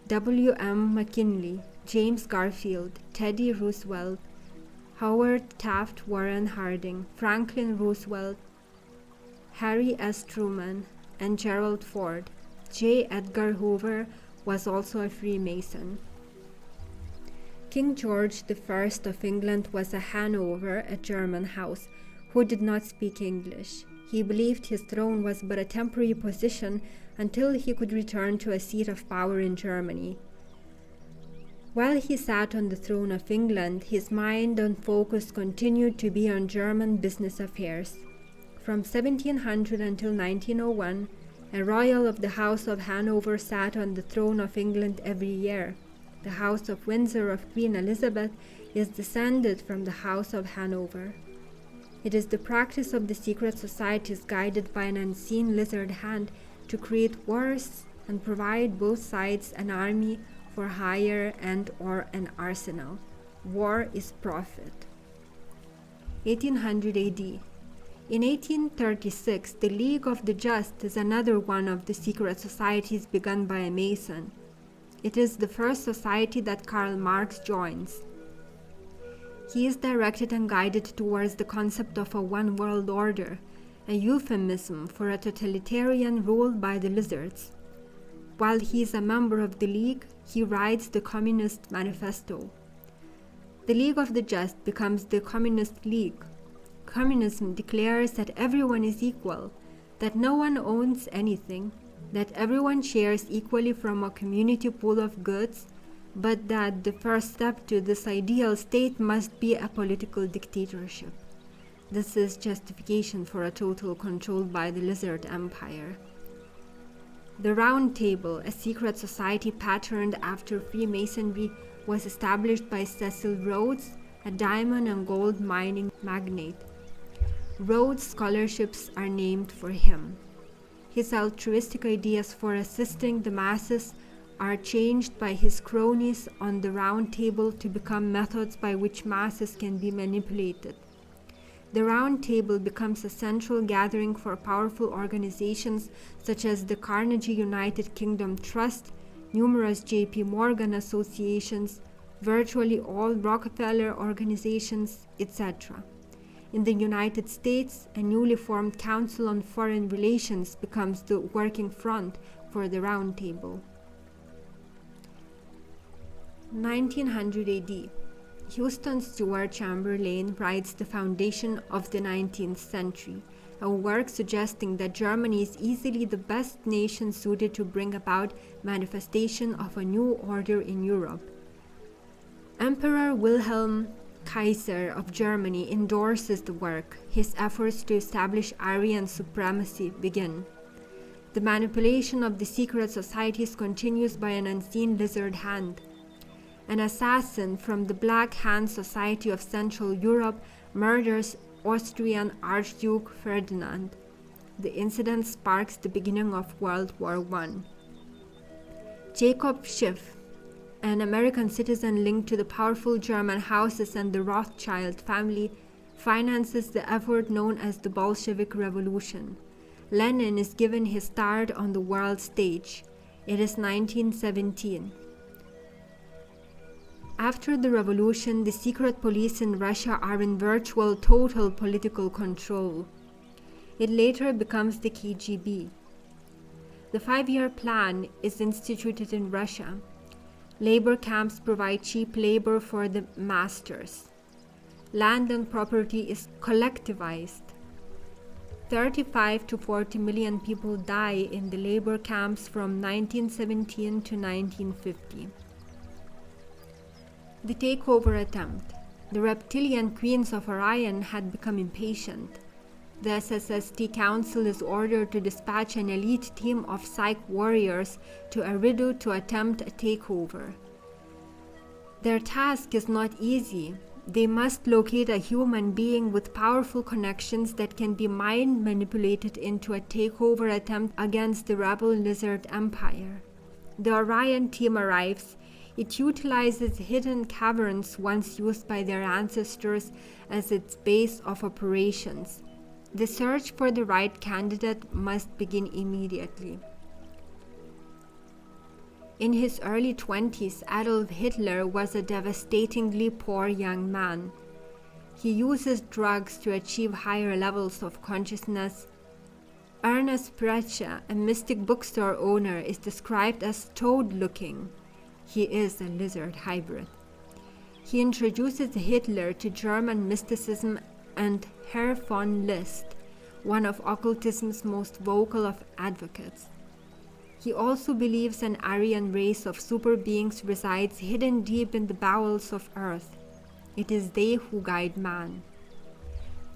W. M. McKinley, James Garfield, Teddy Roosevelt, Howard Taft Warren Harding, Franklin Roosevelt, Harry S. Truman, and Gerald Ford. J. Edgar Hoover was also a Freemason. King George I of England was a Hanover, a German house, who did not speak English. He believed his throne was but a temporary position until he could return to a seat of power in Germany. While he sat on the throne of England, his mind and focus continued to be on German business affairs. From 1700 until 1901, a royal of the House of Hanover sat on the throne of England every year. The House of Windsor of Queen Elizabeth is descended from the House of Hanover. It is the practice of the secret societies guided by an unseen lizard hand to create wars and provide both sides an army for hire and or an arsenal. War is profit. 1800 AD. In 1836, the League of the Just is another one of the secret societies begun by a Mason. It is the first society that Karl Marx joins. He is directed and guided towards the concept of a one world order, a euphemism for a totalitarian ruled by the lizards. While he is a member of the League, he writes the Communist Manifesto. The League of the Just becomes the Communist League. Communism declares that everyone is equal, that no one owns anything, that everyone shares equally from a community pool of goods, but that the first step to this ideal state must be a political dictatorship. This is justification for a total control by the Lizard Empire. The Round Table, a secret society patterned after Freemasonry, was established by Cecil Rhodes, a diamond and gold mining magnate. Rhodes scholarships are named for him. His altruistic ideas for assisting the masses are changed by his cronies on the Round Table to become methods by which masses can be manipulated. The Round Table becomes a central gathering for powerful organizations such as the Carnegie United Kingdom Trust, numerous J.P. Morgan associations, virtually all Rockefeller organizations, etc. In the United States, a newly formed Council on Foreign Relations becomes the working front for the Round Table. 1900 AD. Houston Stewart Chamberlain writes The Foundation of the 19th Century, a work suggesting that Germany is easily the best nation suited to bring about manifestation of a new order in Europe. Emperor Wilhelm Kaiser of Germany endorses the work. His efforts to establish Aryan supremacy begin. The manipulation of the secret societies continues by an unseen lizard hand. An assassin from the Black Hand Society of Central Europe murders Austrian Archduke Ferdinand. The incident sparks the beginning of World War I. Jacob Schiff, an American citizen linked to the powerful German houses and the Rothschild family, finances the effort known as the Bolshevik Revolution. Lenin is given his start on the world stage. It is 1917. After the revolution, the secret police in Russia are in virtual total political control. It later becomes the KGB. The 5-year plan is instituted in Russia. Labor camps provide cheap labor for the masters. Land and property is collectivized. 35 to 40 million people die in the labor camps from 1917 to 1950. The Takeover Attempt. The reptilian queens of Orion had become impatient. The SSST Council is ordered to dispatch an elite team of psych warriors to Eridu to attempt a takeover. Their task is not easy. They must locate a human being with powerful connections that can be mind manipulated into a takeover attempt against the rebel lizard empire. The Orion team arrives. It utilizes hidden caverns once used by their ancestors as its base of operations. The search for the right candidate must begin immediately. In his early 20s, Adolf Hitler was a devastatingly poor young man. He uses drugs to achieve higher levels of consciousness. Ernest Preche, a mystic bookstore owner, is described as toad-looking. He is a lizard hybrid. He introduces Hitler to German mysticism and Herr von Liszt, one of occultism's most vocal of advocates. He also believes an Aryan race of super beings resides hidden deep in the bowels of Earth. It is they who guide man.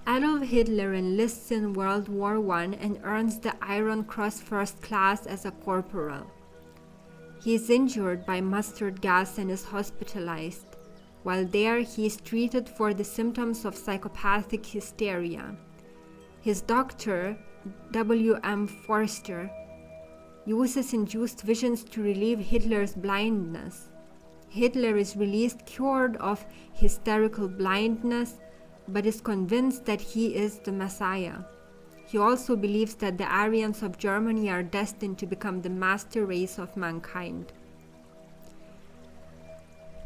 Adolf Hitler enlists in World War I and earns the Iron Cross First Class as a corporal. He is injured by mustard gas and is hospitalized. While there, he is treated for the symptoms of psychopathic hysteria. His doctor, W.M. Forster, uses induced visions to relieve Hitler's blindness. Hitler is released cured of hysterical blindness, but is convinced that he is the Messiah. He also believes that the Aryans of Germany are destined to become the master race of mankind.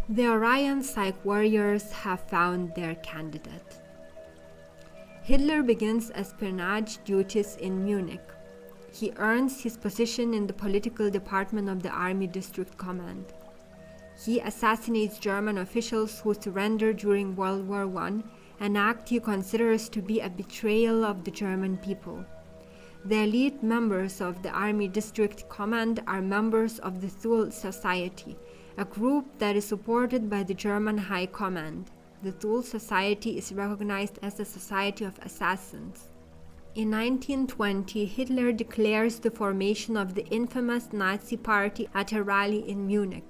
The Orion psych warriors have found their candidate. Hitler begins espionage duties in Munich. He earns his position in the political department of the Army District Command. He assassinates German officials who surrender during World War I, an act he considers to be a betrayal of the German people. The elite members of the Army District Command are members of the Thule Society, a group that is supported by the German High Command. The Thule Society is recognized as a society of assassins. In 1920, Hitler declares the formation of the infamous Nazi Party at a rally in Munich.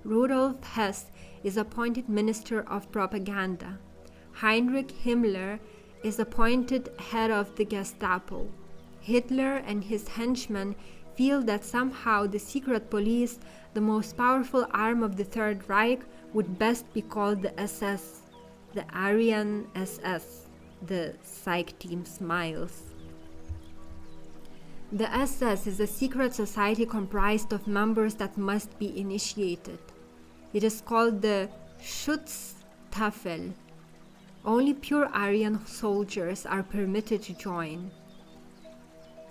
Rudolf Hess is appointed Minister of Propaganda. Heinrich Himmler is appointed head of the Gestapo. Hitler and his henchmen feel that somehow the secret police, the most powerful arm of the Third Reich, would best be called the SS, the Aryan SS. The psych team smiles. The SS is a secret society comprised of members that must be initiated. It is called the Schutzstaffel. Only pure Aryan soldiers are permitted to join.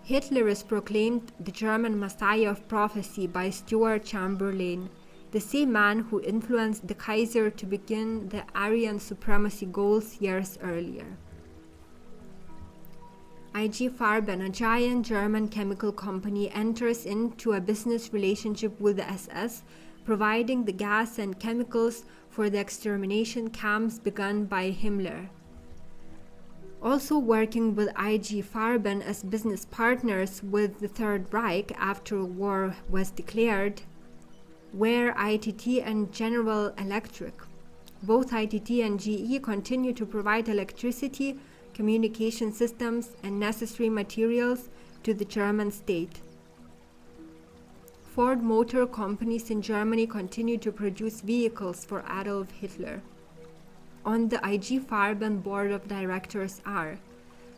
Hitler is proclaimed the German Messiah of prophecy by Stuart Chamberlain, the same man who influenced the Kaiser to begin the Aryan supremacy goals years earlier. IG Farben, a giant German chemical company, enters into a business relationship with the SS, providing the gas and chemicals for the extermination camps begun by Himmler. Also working with IG Farben as business partners with the Third Reich after war was declared were ITT and General Electric. Both ITT and GE continue to provide electricity, communication systems, and necessary materials to the German state. Ford Motor Companies in Germany continue to produce vehicles for Adolf Hitler. On the IG Farben board of directors are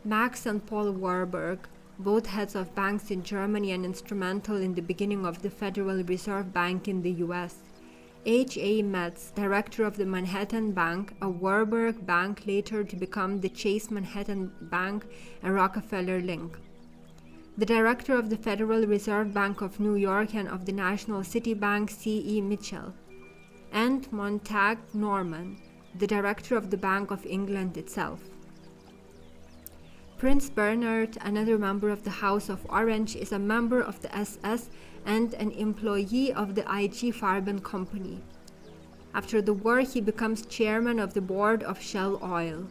Max and Paul Warburg, both heads of banks in Germany and instrumental in the beginning of the Federal Reserve Bank in the US. H.A. Metz, director of the Manhattan Bank, a Warburg bank later to become the Chase Manhattan Bank and Rockefeller Link. The director of the Federal Reserve Bank of New York and of the National City Bank, C.E. Mitchell. And Montague Norman, the director of the Bank of England itself. Prince Bernhard, another member of the House of Orange, is a member of the SS and an employee of the IG Farben Company. After the war, he becomes chairman of the board of Shell Oil.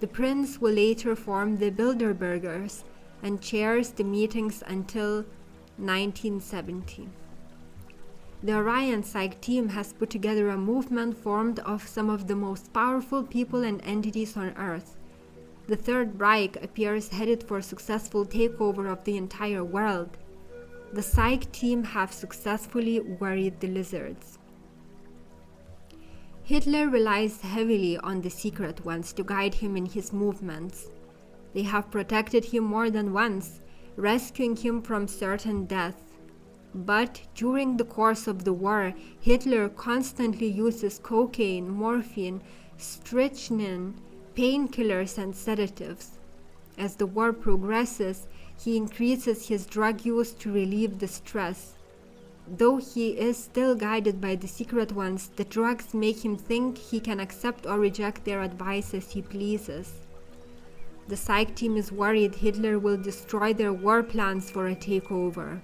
The prince will later form the Bilderbergers and chairs the meetings until 1970. The Orion Psych team has put together a movement formed of some of the most powerful people and entities on Earth. The Third Reich appears headed for successful takeover of the entire world. The Psych team have successfully worried the lizards. Hitler relies heavily on the secret ones to guide him in his movements. They have protected him more than once, rescuing him from certain death. But during the course of the war, Hitler constantly uses cocaine, morphine, strychnine, painkillers, and sedatives. As the war progresses, he increases his drug use to relieve the stress. Though he is still guided by the secret ones, the drugs make him think he can accept or reject their advice as he pleases. The Psych team is worried Hitler will destroy their war plans for a takeover.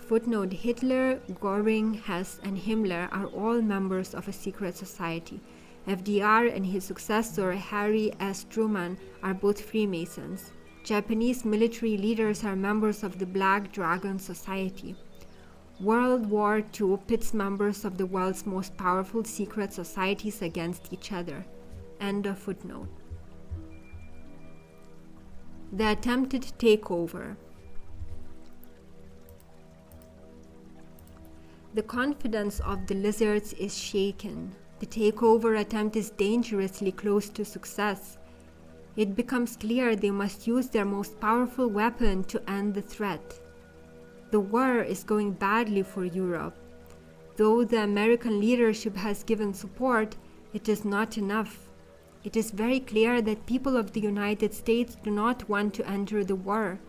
Footnote: Hitler, Göring, Hess, and Himmler are all members of a secret society. FDR and his successor, Harry S. Truman, are both Freemasons. Japanese military leaders are members of the Black Dragon Society. World War II pits members of the world's most powerful secret societies against each other. End of footnote. The Attempted Takeover. The confidence of the lizards is shaken. The takeover attempt is dangerously close to success. It becomes clear they must use their most powerful weapon to end the threat. The war is going badly for Europe. Though the American leadership has given support, it is not enough. It is very clear that people of the United States do not want to enter the war.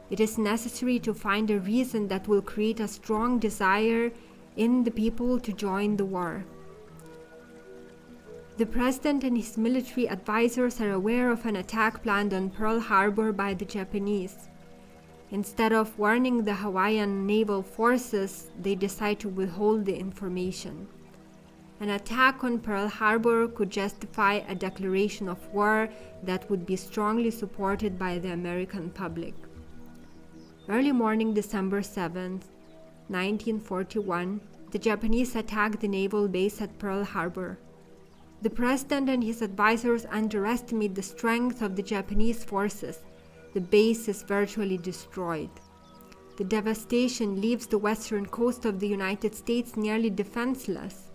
It is necessary to find a reason that will create a strong desire in the people to join the war. The president and his military advisors are aware of an attack planned on Pearl Harbor by the Japanese. Instead of warning the Hawaiian naval forces, they decide to withhold the information. An attack on Pearl Harbor could justify a declaration of war that would be strongly supported by the American public. Early morning, December 7, 1941, the Japanese attacked the naval base at Pearl Harbor. The president and his advisors underestimate the strength of the Japanese forces. The base is virtually destroyed. The devastation leaves the western coast of the United States nearly defenseless.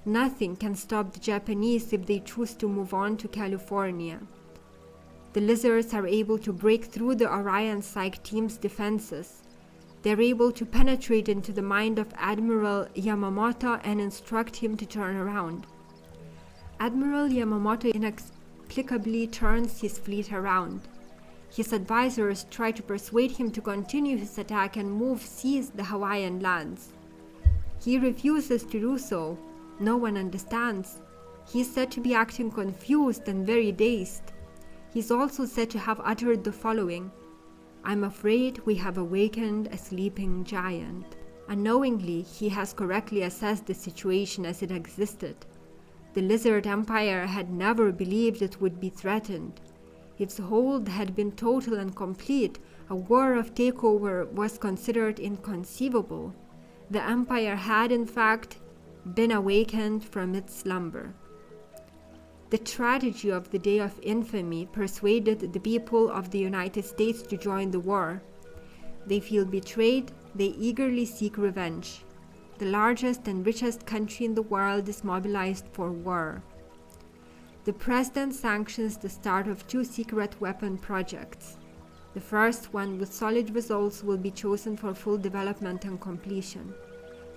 Nothing can stop the Japanese if they choose to move on to California. The lizards are able to break through the Orion Psych team's defenses. They're able to penetrate into the mind of Admiral Yamamoto and instruct him to turn around. Admiral Yamamoto inexplicably turns his fleet around. His advisors try to persuade him to continue his attack and seize the Hawaiian lands. He refuses to do so. No one understands. He is said to be acting confused and very dazed. He is also said to have uttered the following: "I'm afraid we have awakened a sleeping giant." Unknowingly, he has correctly assessed the situation as it existed. The Lizard Empire had never believed it would be threatened. Its hold had been total and complete. A war of takeover was considered inconceivable. The empire had, in fact, been awakened from its slumber. The tragedy of the Day of Infamy persuaded the people of the United States to join the war. They feel betrayed, they eagerly seek revenge. The largest and richest country in the world is mobilized for war. The president sanctions the start of 2 secret weapon projects. The first one with solid results will be chosen for full development and completion.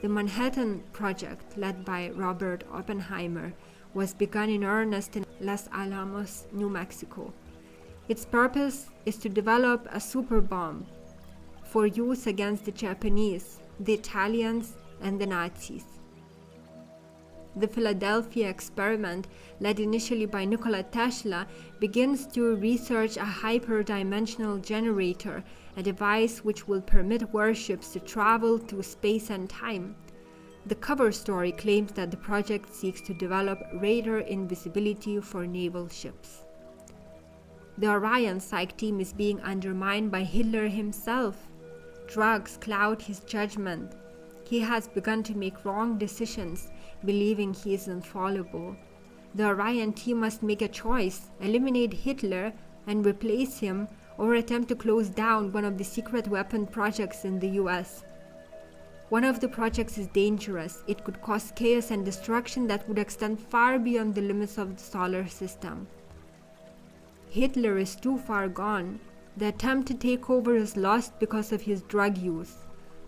The Manhattan Project, led by Robert Oppenheimer, was begun in earnest in Los Alamos, New Mexico. Its purpose is to develop a super bomb for use against the Japanese, the Italians, and the Nazis. The Philadelphia experiment, led initially by Nikola Tesla, begins to research a hyperdimensional generator, a device which will permit warships to travel through space and time. The cover story claims that the project seeks to develop radar invisibility for naval ships. The Orion Psych team is being undermined by Hitler himself. Drugs cloud his judgment. He has begun to make wrong decisions, believing he is infallible. The Orion team must make a choice: eliminate Hitler and replace him, or attempt to close down one of the secret weapon projects in the US. One of the projects is dangerous. It could cause chaos and destruction that would extend far beyond the limits of the solar system. Hitler is too far gone. The attempted takeover is lost because of his drug use.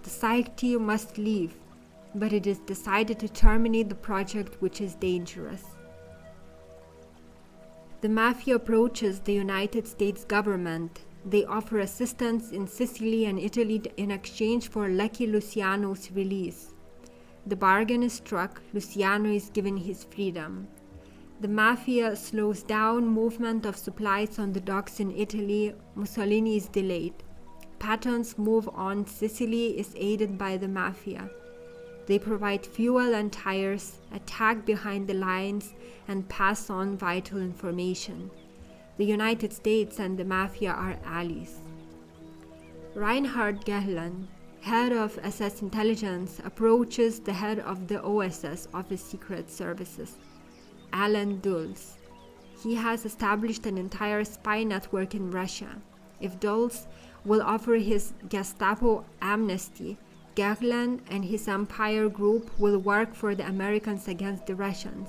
The Psych team must leave, but it is decided to terminate the project, which is dangerous. The Mafia approaches the United States government. They offer assistance in Sicily and Italy in exchange for Lucky Luciano's release. The bargain is struck. Luciano is given his freedom. The Mafia slows down movement of supplies on the docks in Italy. Mussolini is delayed. Patton's move on Sicily is aided by the Mafia. They provide fuel and tires, attack behind the lines, and pass on vital information. The United States and the Mafia are allies. Reinhard Gehlen, head of SS Intelligence, approaches the head of the OSS, Office Secret Services, Alan Dulles. He has established an entire spy network in Russia. If Dulles will offer his Gestapo amnesty, Gehlen and his Empire group will work for the Americans against the Russians.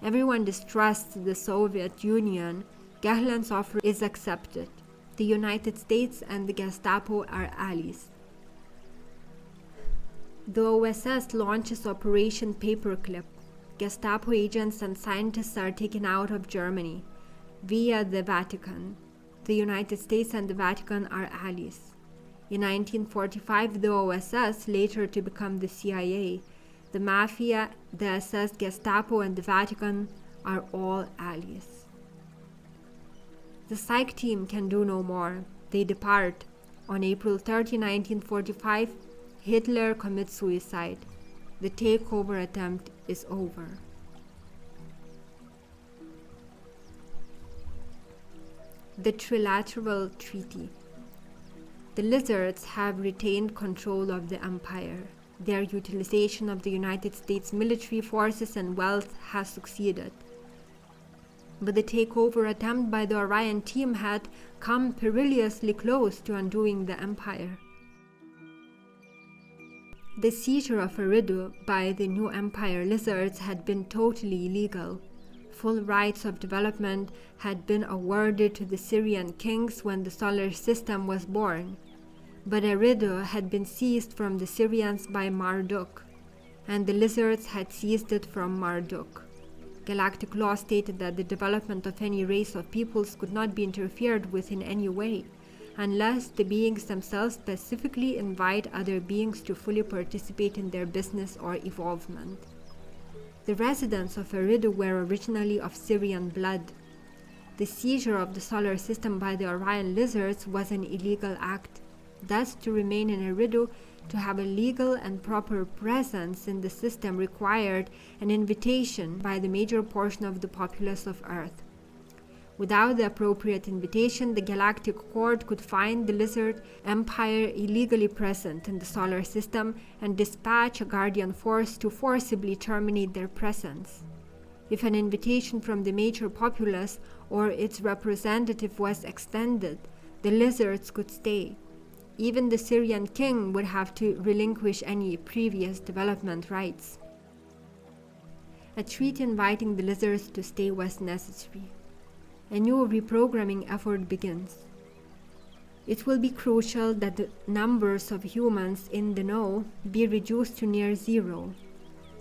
Everyone distrusts the Soviet Union. Gehlen's offer is accepted. The United States and the Gestapo are allies. The OSS launches Operation Paperclip. Gestapo agents and scientists are taken out of Germany via the Vatican. The United States and the Vatican are allies. In 1945, the OSS, later to become the CIA, the Mafia, the SS, Gestapo, and the Vatican are all allies. The Psych team can do no more. They depart. On April 30, 1945, Hitler commits suicide. The takeover attempt is over. The Trilateral Treaty. The Lizards have retained control of the empire. Their utilization of the United States military forces and wealth has succeeded. But the takeover attempt by the Orion team had come perilously close to undoing the empire. The seizure of Eridu by the new empire Lizards had been totally illegal. Full rights of development had been awarded to the Syrian kings when the solar system was born. but Eridu had been seized from the Syrians by Marduk, and the lizards had seized it from Marduk. Galactic law stated that the development of any race of peoples could not be interfered with in any way, unless the beings themselves specifically invite other beings to fully participate in their business or evolvement. The residents of Eridu were originally of Syrian blood. The seizure of the solar system by the Orion lizards was an illegal act. Thus, to remain in Eridu, to have a legal and proper presence in the system required an invitation by the major portion of the populace of Earth. Without the appropriate invitation, the Galactic Court could find the Lizard Empire illegally present in the solar system and dispatch a guardian force to forcibly terminate their presence. If an invitation from the major populace or its representative was extended, the lizards could stay. Even the Syrian king would have to relinquish any previous development rights. A treaty inviting the lizards to stay was necessary. A new reprogramming effort begins. It will be crucial that the numbers of humans in the know be reduced to near zero.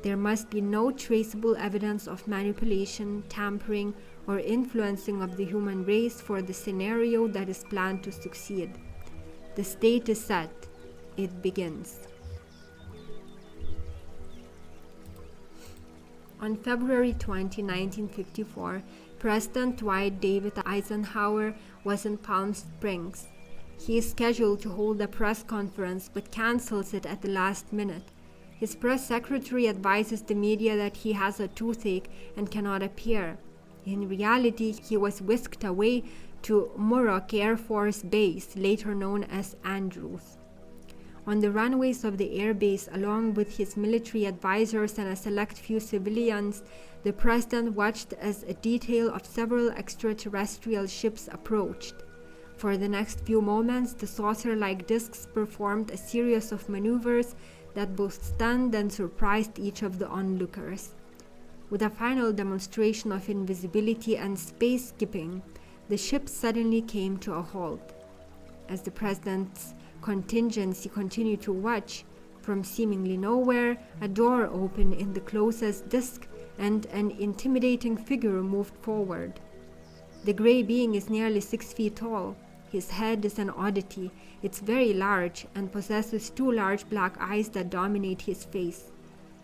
There must be no traceable evidence of manipulation, tampering, or influencing of the human race for the scenario that is planned to succeed. The state is set. It begins. On February 20, 1954, President Dwight David Eisenhower was in Palm Springs. He is scheduled to hold a press conference but cancels it at the last minute. His press secretary advises the media that he has a toothache and cannot appear. In reality, he was whisked away to Muroc Air Force Base, later known as Andrews. On the runways of the airbase, along with his military advisors and a select few civilians, the president watched as a detail of several extraterrestrial ships approached. For the next few moments, the saucer-like discs performed a series of maneuvers that both stunned and surprised each of the onlookers. With a final demonstration of invisibility and space skipping, the ship suddenly came to a halt. As the president's contingency continued to watch, from seemingly nowhere, a door opened in the closest disk and an intimidating figure moved forward. The gray being is nearly 6 feet tall. His head is an oddity. It's very large and possesses 2 large black eyes that dominate his face.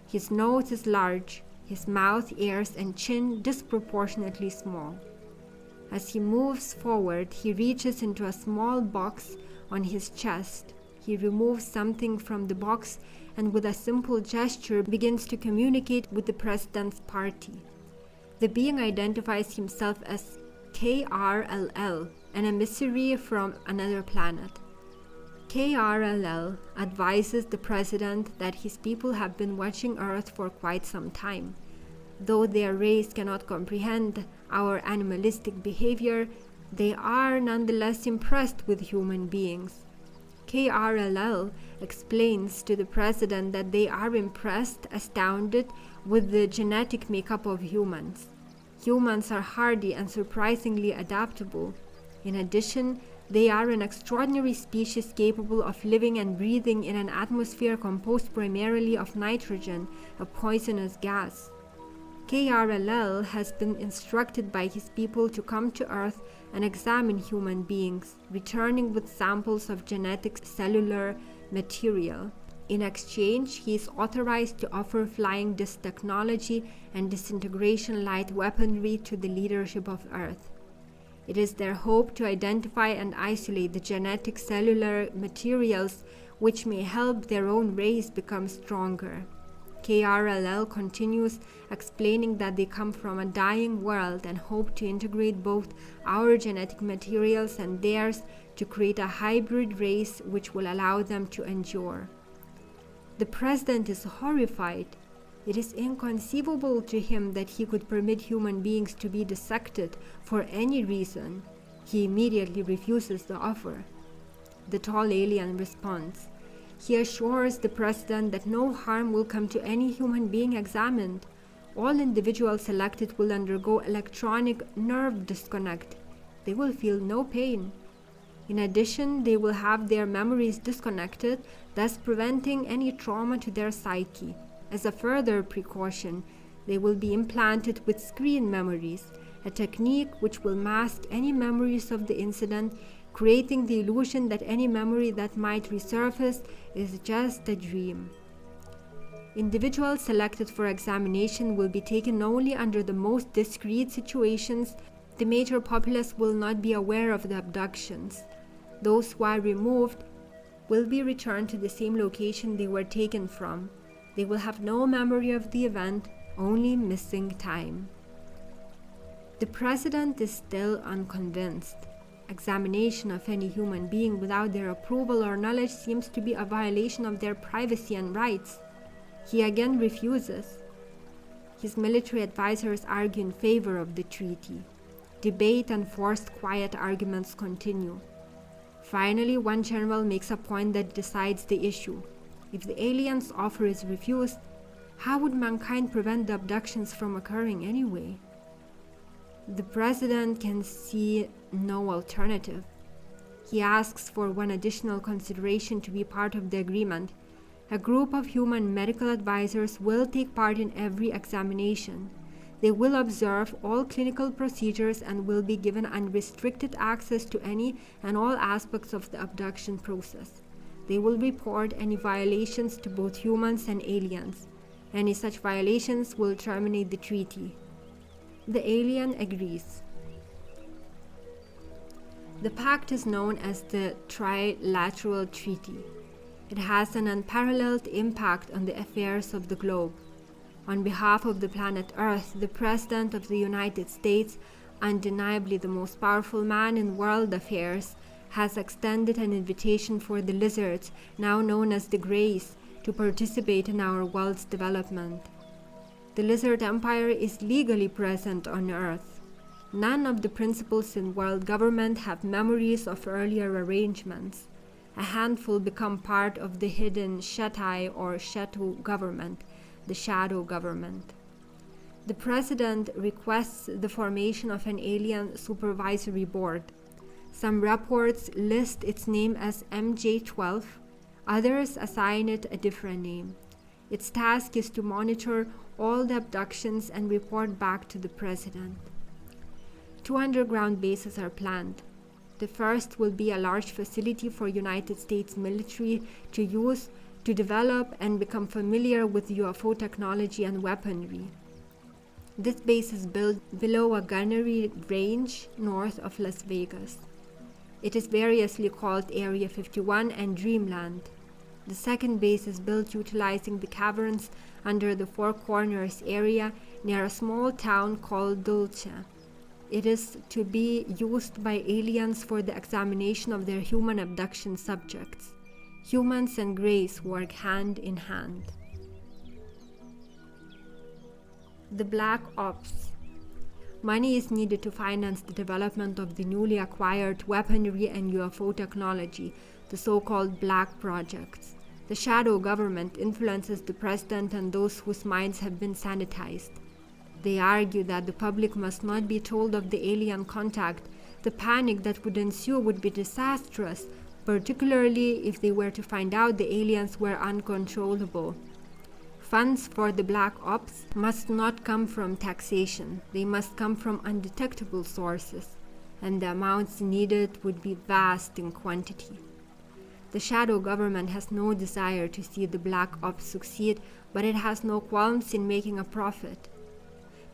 His nose is large, his mouth, ears, and chin disproportionately small. As he moves forward, he reaches into a small box on his chest. He removes something from the box and with a simple gesture begins to communicate with the president's party. The being identifies himself as KRLL, an emissary from another planet. KRLL advises the president that his people have been watching Earth for quite some time. Though their race cannot comprehend our animalistic behavior, they are nonetheless impressed with human beings. KRLL explains to the president that they are impressed, astounded with the genetic makeup of humans. Humans are hardy and surprisingly adaptable. In addition, they are an extraordinary species capable of living and breathing in an atmosphere composed primarily of nitrogen, a poisonous gas. KRLL has been instructed by his people to come to Earth and examine human beings, returning with samples of genetic cellular material. In exchange, he is authorized to offer flying disc technology and disintegration light weaponry to the leadership of Earth. It is their hope to identify and isolate the genetic cellular materials which may help their own race become stronger. KRLL continues explaining that they come from a dying world and hope to integrate both our genetic materials and theirs to create a hybrid race which will allow them to endure. The president is horrified. It is inconceivable to him that he could permit human beings to be dissected for any reason. He immediately refuses the offer. The tall alien responds. He assures the president that no harm will come to any human being examined. All individuals selected will undergo electronic nerve disconnect. They will feel no pain. In addition, they will have their memories disconnected, thus preventing any trauma to their psyche. As a further precaution, they will be implanted with screen memories, a technique which will mask any memories of the incident, creating the illusion that any memory that might resurface is just a dream. Individuals selected for examination will be taken only under the most discreet situations. The major populace will not be aware of the abductions. Those who are removed will be returned to the same location they were taken from. They will have no memory of the event, only missing time. The president is still unconvinced. Examination of any human being without their approval or knowledge seems to be a violation of their privacy and rights. He again refuses. His military advisors argue in favor of the treaty. Debate and forced quiet arguments continue. Finally, one general makes a point that decides the issue. If the aliens' offer is refused, how would mankind prevent the abductions from occurring anyway? The president can see no alternative. He asks for one additional consideration to be part of the agreement. A group of human medical advisors will take part in every examination. They will observe all clinical procedures and will be given unrestricted access to any and all aspects of the abduction process. They will report any violations to both humans and aliens. Any such violations will terminate the treaty. The alien agrees. The pact is known as the Trilateral Treaty. It has an unparalleled impact on the affairs of the globe. On behalf of the planet Earth, the President of the United States, undeniably the most powerful man in world affairs, has extended an invitation for the lizards, now known as the Greys, to participate in our world's development. The Lizard Empire is legally present on Earth. None of the principals in world government have memories of earlier arrangements. A handful become part of the hidden Shatai or Shadow government, the shadow government. The president requests the formation of an alien supervisory board. Some reports list its name as MJ-12, others assign it a different name. Its task is to monitor all the abductions and report back to the president. 2 underground bases are planned. The first will be a large facility for United States military to use to develop and become familiar with UFO technology and weaponry. This base is built below a gunnery range north of Las Vegas. It is variously called Area 51 and Dreamland. The second base is built utilizing the caverns under the Four Corners area near a small town called Dulce. It is to be used by aliens for the examination of their human abduction subjects. Humans and Greys work hand in hand. The Black Ops. Money is needed to finance the development of the newly acquired weaponry and UFO technology, the so-called Black Projects. The shadow government influences the president and those whose minds have been sanitized. They argue that the public must not be told of the alien contact. The panic that would ensue would be disastrous, particularly if they were to find out the aliens were uncontrollable. Funds for the Black Ops must not come from taxation. They must come from undetectable sources, and the amounts needed would be vast in quantity. The shadow government has no desire to see the Black Ops succeed, but it has no qualms in making a profit.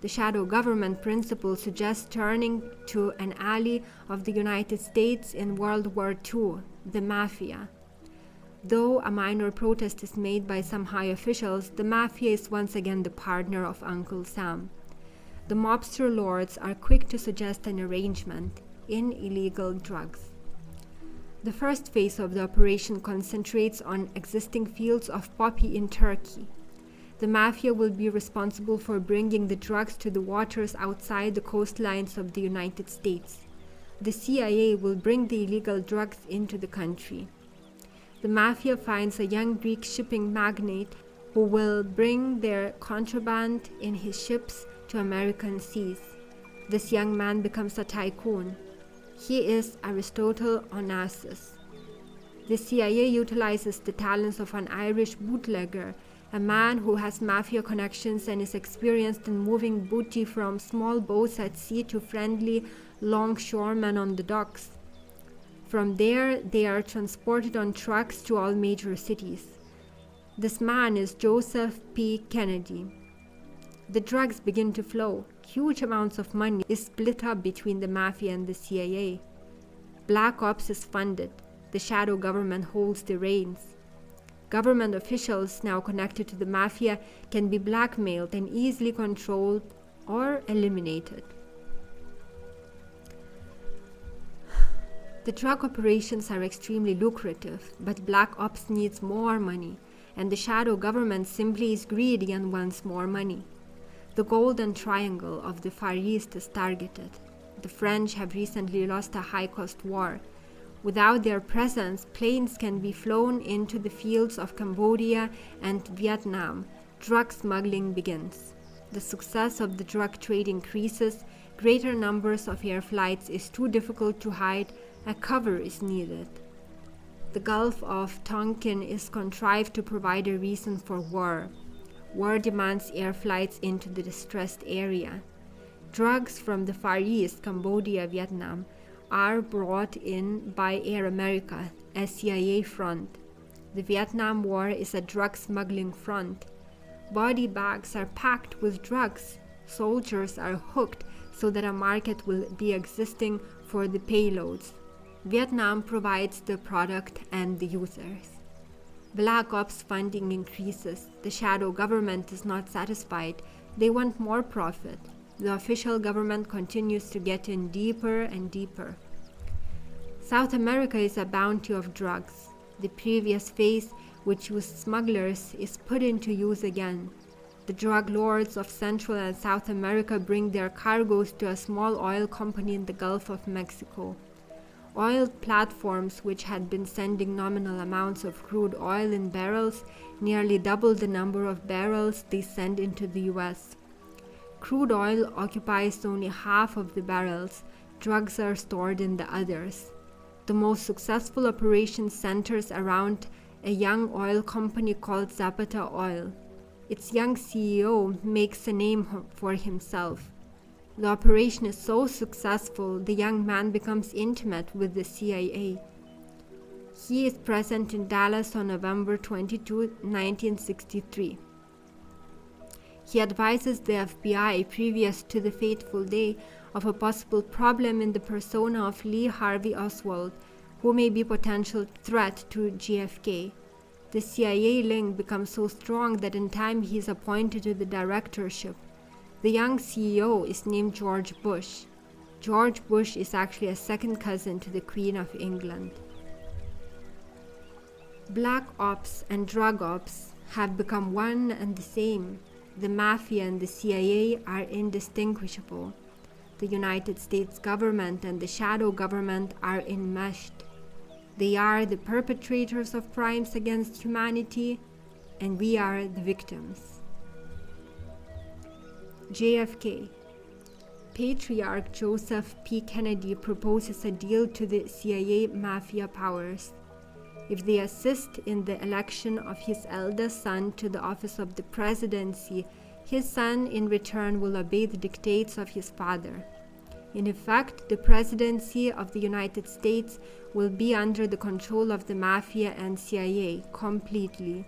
The shadow government principle suggests turning to an ally of the United States in World War II, the Mafia. Though a minor protest is made by some high officials, the Mafia is once again the partner of Uncle Sam. The mobster lords are quick to suggest an arrangement in illegal drugs. The first phase of the operation concentrates on existing fields of poppy in Turkey. The Mafia will be responsible for bringing the drugs to the waters outside the coastlines of the United States. The CIA will bring the illegal drugs into the country. The Mafia finds a young Greek shipping magnate who will bring their contraband in his ships to American seas. This young man becomes a tycoon. He is Aristotle Onassis. The CIA utilizes the talents of an Irish bootlegger, a man who has mafia connections and is experienced in moving booty from small boats at sea to friendly longshoremen on the docks. From there, they are transported on trucks to all major cities. This man is Joseph P. Kennedy. The drugs begin to flow. Huge amounts of money is split up between the Mafia and the CIA. Black Ops is funded. The shadow government holds the reins. Government officials now connected to the Mafia can be blackmailed and easily controlled or eliminated. The drug operations are extremely lucrative, but Black Ops needs more money, and the shadow government simply is greedy and wants more money. The Golden Triangle of the Far East is targeted. The French have recently lost a high-cost war. Without their presence, planes can be flown into the fields of Cambodia and Vietnam. Drug smuggling begins. The success of the drug trade increases. Greater numbers of air flights is too difficult to hide. A cover is needed. The Gulf of Tonkin is contrived to provide a reason for war. War demands air flights into the distressed area. Drugs from the Far East, Cambodia, Vietnam, are brought in by Air America, a CIA front. The Vietnam War is a drug smuggling front. Body bags are packed with drugs. Soldiers are hooked so that a market will be existing for the payloads. Vietnam provides the product and the users. Black Ops funding increases. The shadow government is not satisfied. They want more profit. The official government continues to get in deeper and deeper. South America is a bounty of drugs. The previous phase, which used smugglers, is put into use again. The drug lords of Central and South America bring their cargoes to a small oil company in the Gulf of Mexico. Oil platforms, which had been sending nominal amounts of crude oil in barrels, nearly double the number of barrels they send into the US. Crude oil occupies only half of the barrels. Drugs are stored in the others. The most successful operation centers around a young oil company called Zapata Oil. Its young CEO makes a name for himself. The operation is so successful, the young man becomes intimate with the CIA. He is present in Dallas on November 22, 1963. He advises the FBI previous to the fateful day of a possible problem in the persona of Lee Harvey Oswald, who may be a potential threat to JFK. The CIA link becomes so strong that in time he is appointed to the directorship. The young CEO is named George Bush. George Bush is actually a second cousin to the Queen of England. Black Ops and Drug Ops have become one and the same. The Mafia and the CIA are indistinguishable. The United States government and the shadow government are enmeshed. They are the perpetrators of crimes against humanity, and we are the victims. JFK. Patriarch Joseph P. Kennedy proposes a deal to the CIA mafia powers. If they assist in the election of his eldest son to the office of the presidency, his son in return will obey the dictates of his father. In effect, the presidency of the United States will be under the control of the Mafia and CIA completely.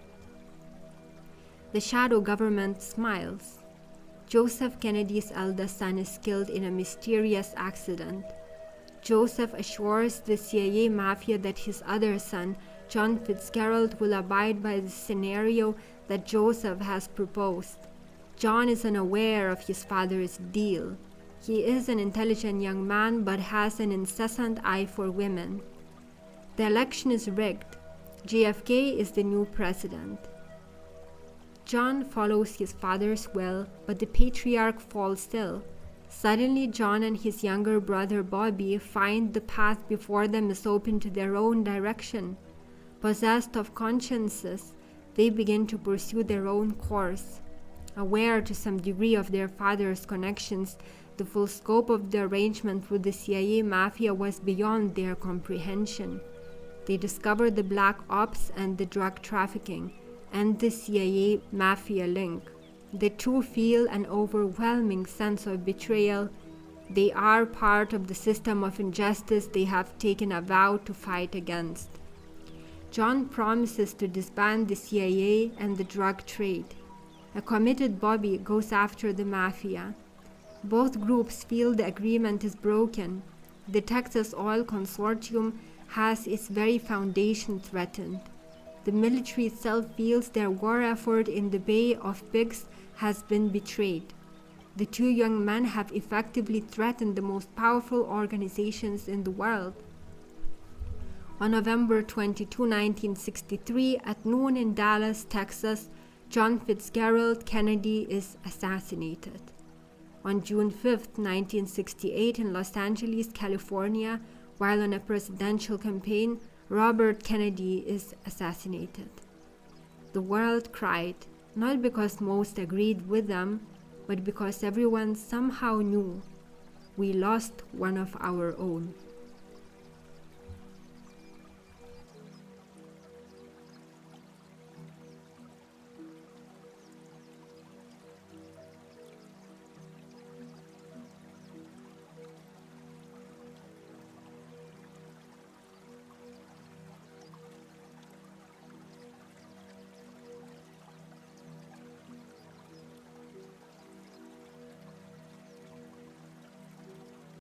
The shadow government smiles. Joseph Kennedy's eldest son is killed in a mysterious accident. Joseph assures the CIA Mafia that his other son, John Fitzgerald, will abide by the scenario that Joseph has proposed. John is unaware of his father's deal. He is an intelligent young man but has an incessant eye for women. The election is rigged. JFK is the new president. John follows his father's will, but the patriarch falls ill. Suddenly, John and his younger brother Bobby find the path before them is open to their own direction. Possessed of consciences, they begin to pursue their own course. Aware to some degree of their father's connections, The full scope of the arrangement with the CIA Mafia was beyond their comprehension. They discovered the black ops and the drug trafficking, and the CIA Mafia link. The two feel an overwhelming sense of betrayal. They are part of the system of injustice they have taken a vow to fight against. John promises to disband the CIA and the drug trade. A committed Bobby goes after the Mafia. Both groups feel the agreement is broken. The Texas Oil Consortium has its very foundation threatened. The military itself feels their war effort in the Bay of Pigs has been betrayed. The two young men have effectively threatened the most powerful organizations in the world. On November 22, 1963, at noon in Dallas, Texas, John Fitzgerald Kennedy is assassinated. On June 5, 1968, in Los Angeles, California, while on a presidential campaign, Robert Kennedy is assassinated. The world cried, not because most agreed with them, but because everyone somehow knew we lost one of our own.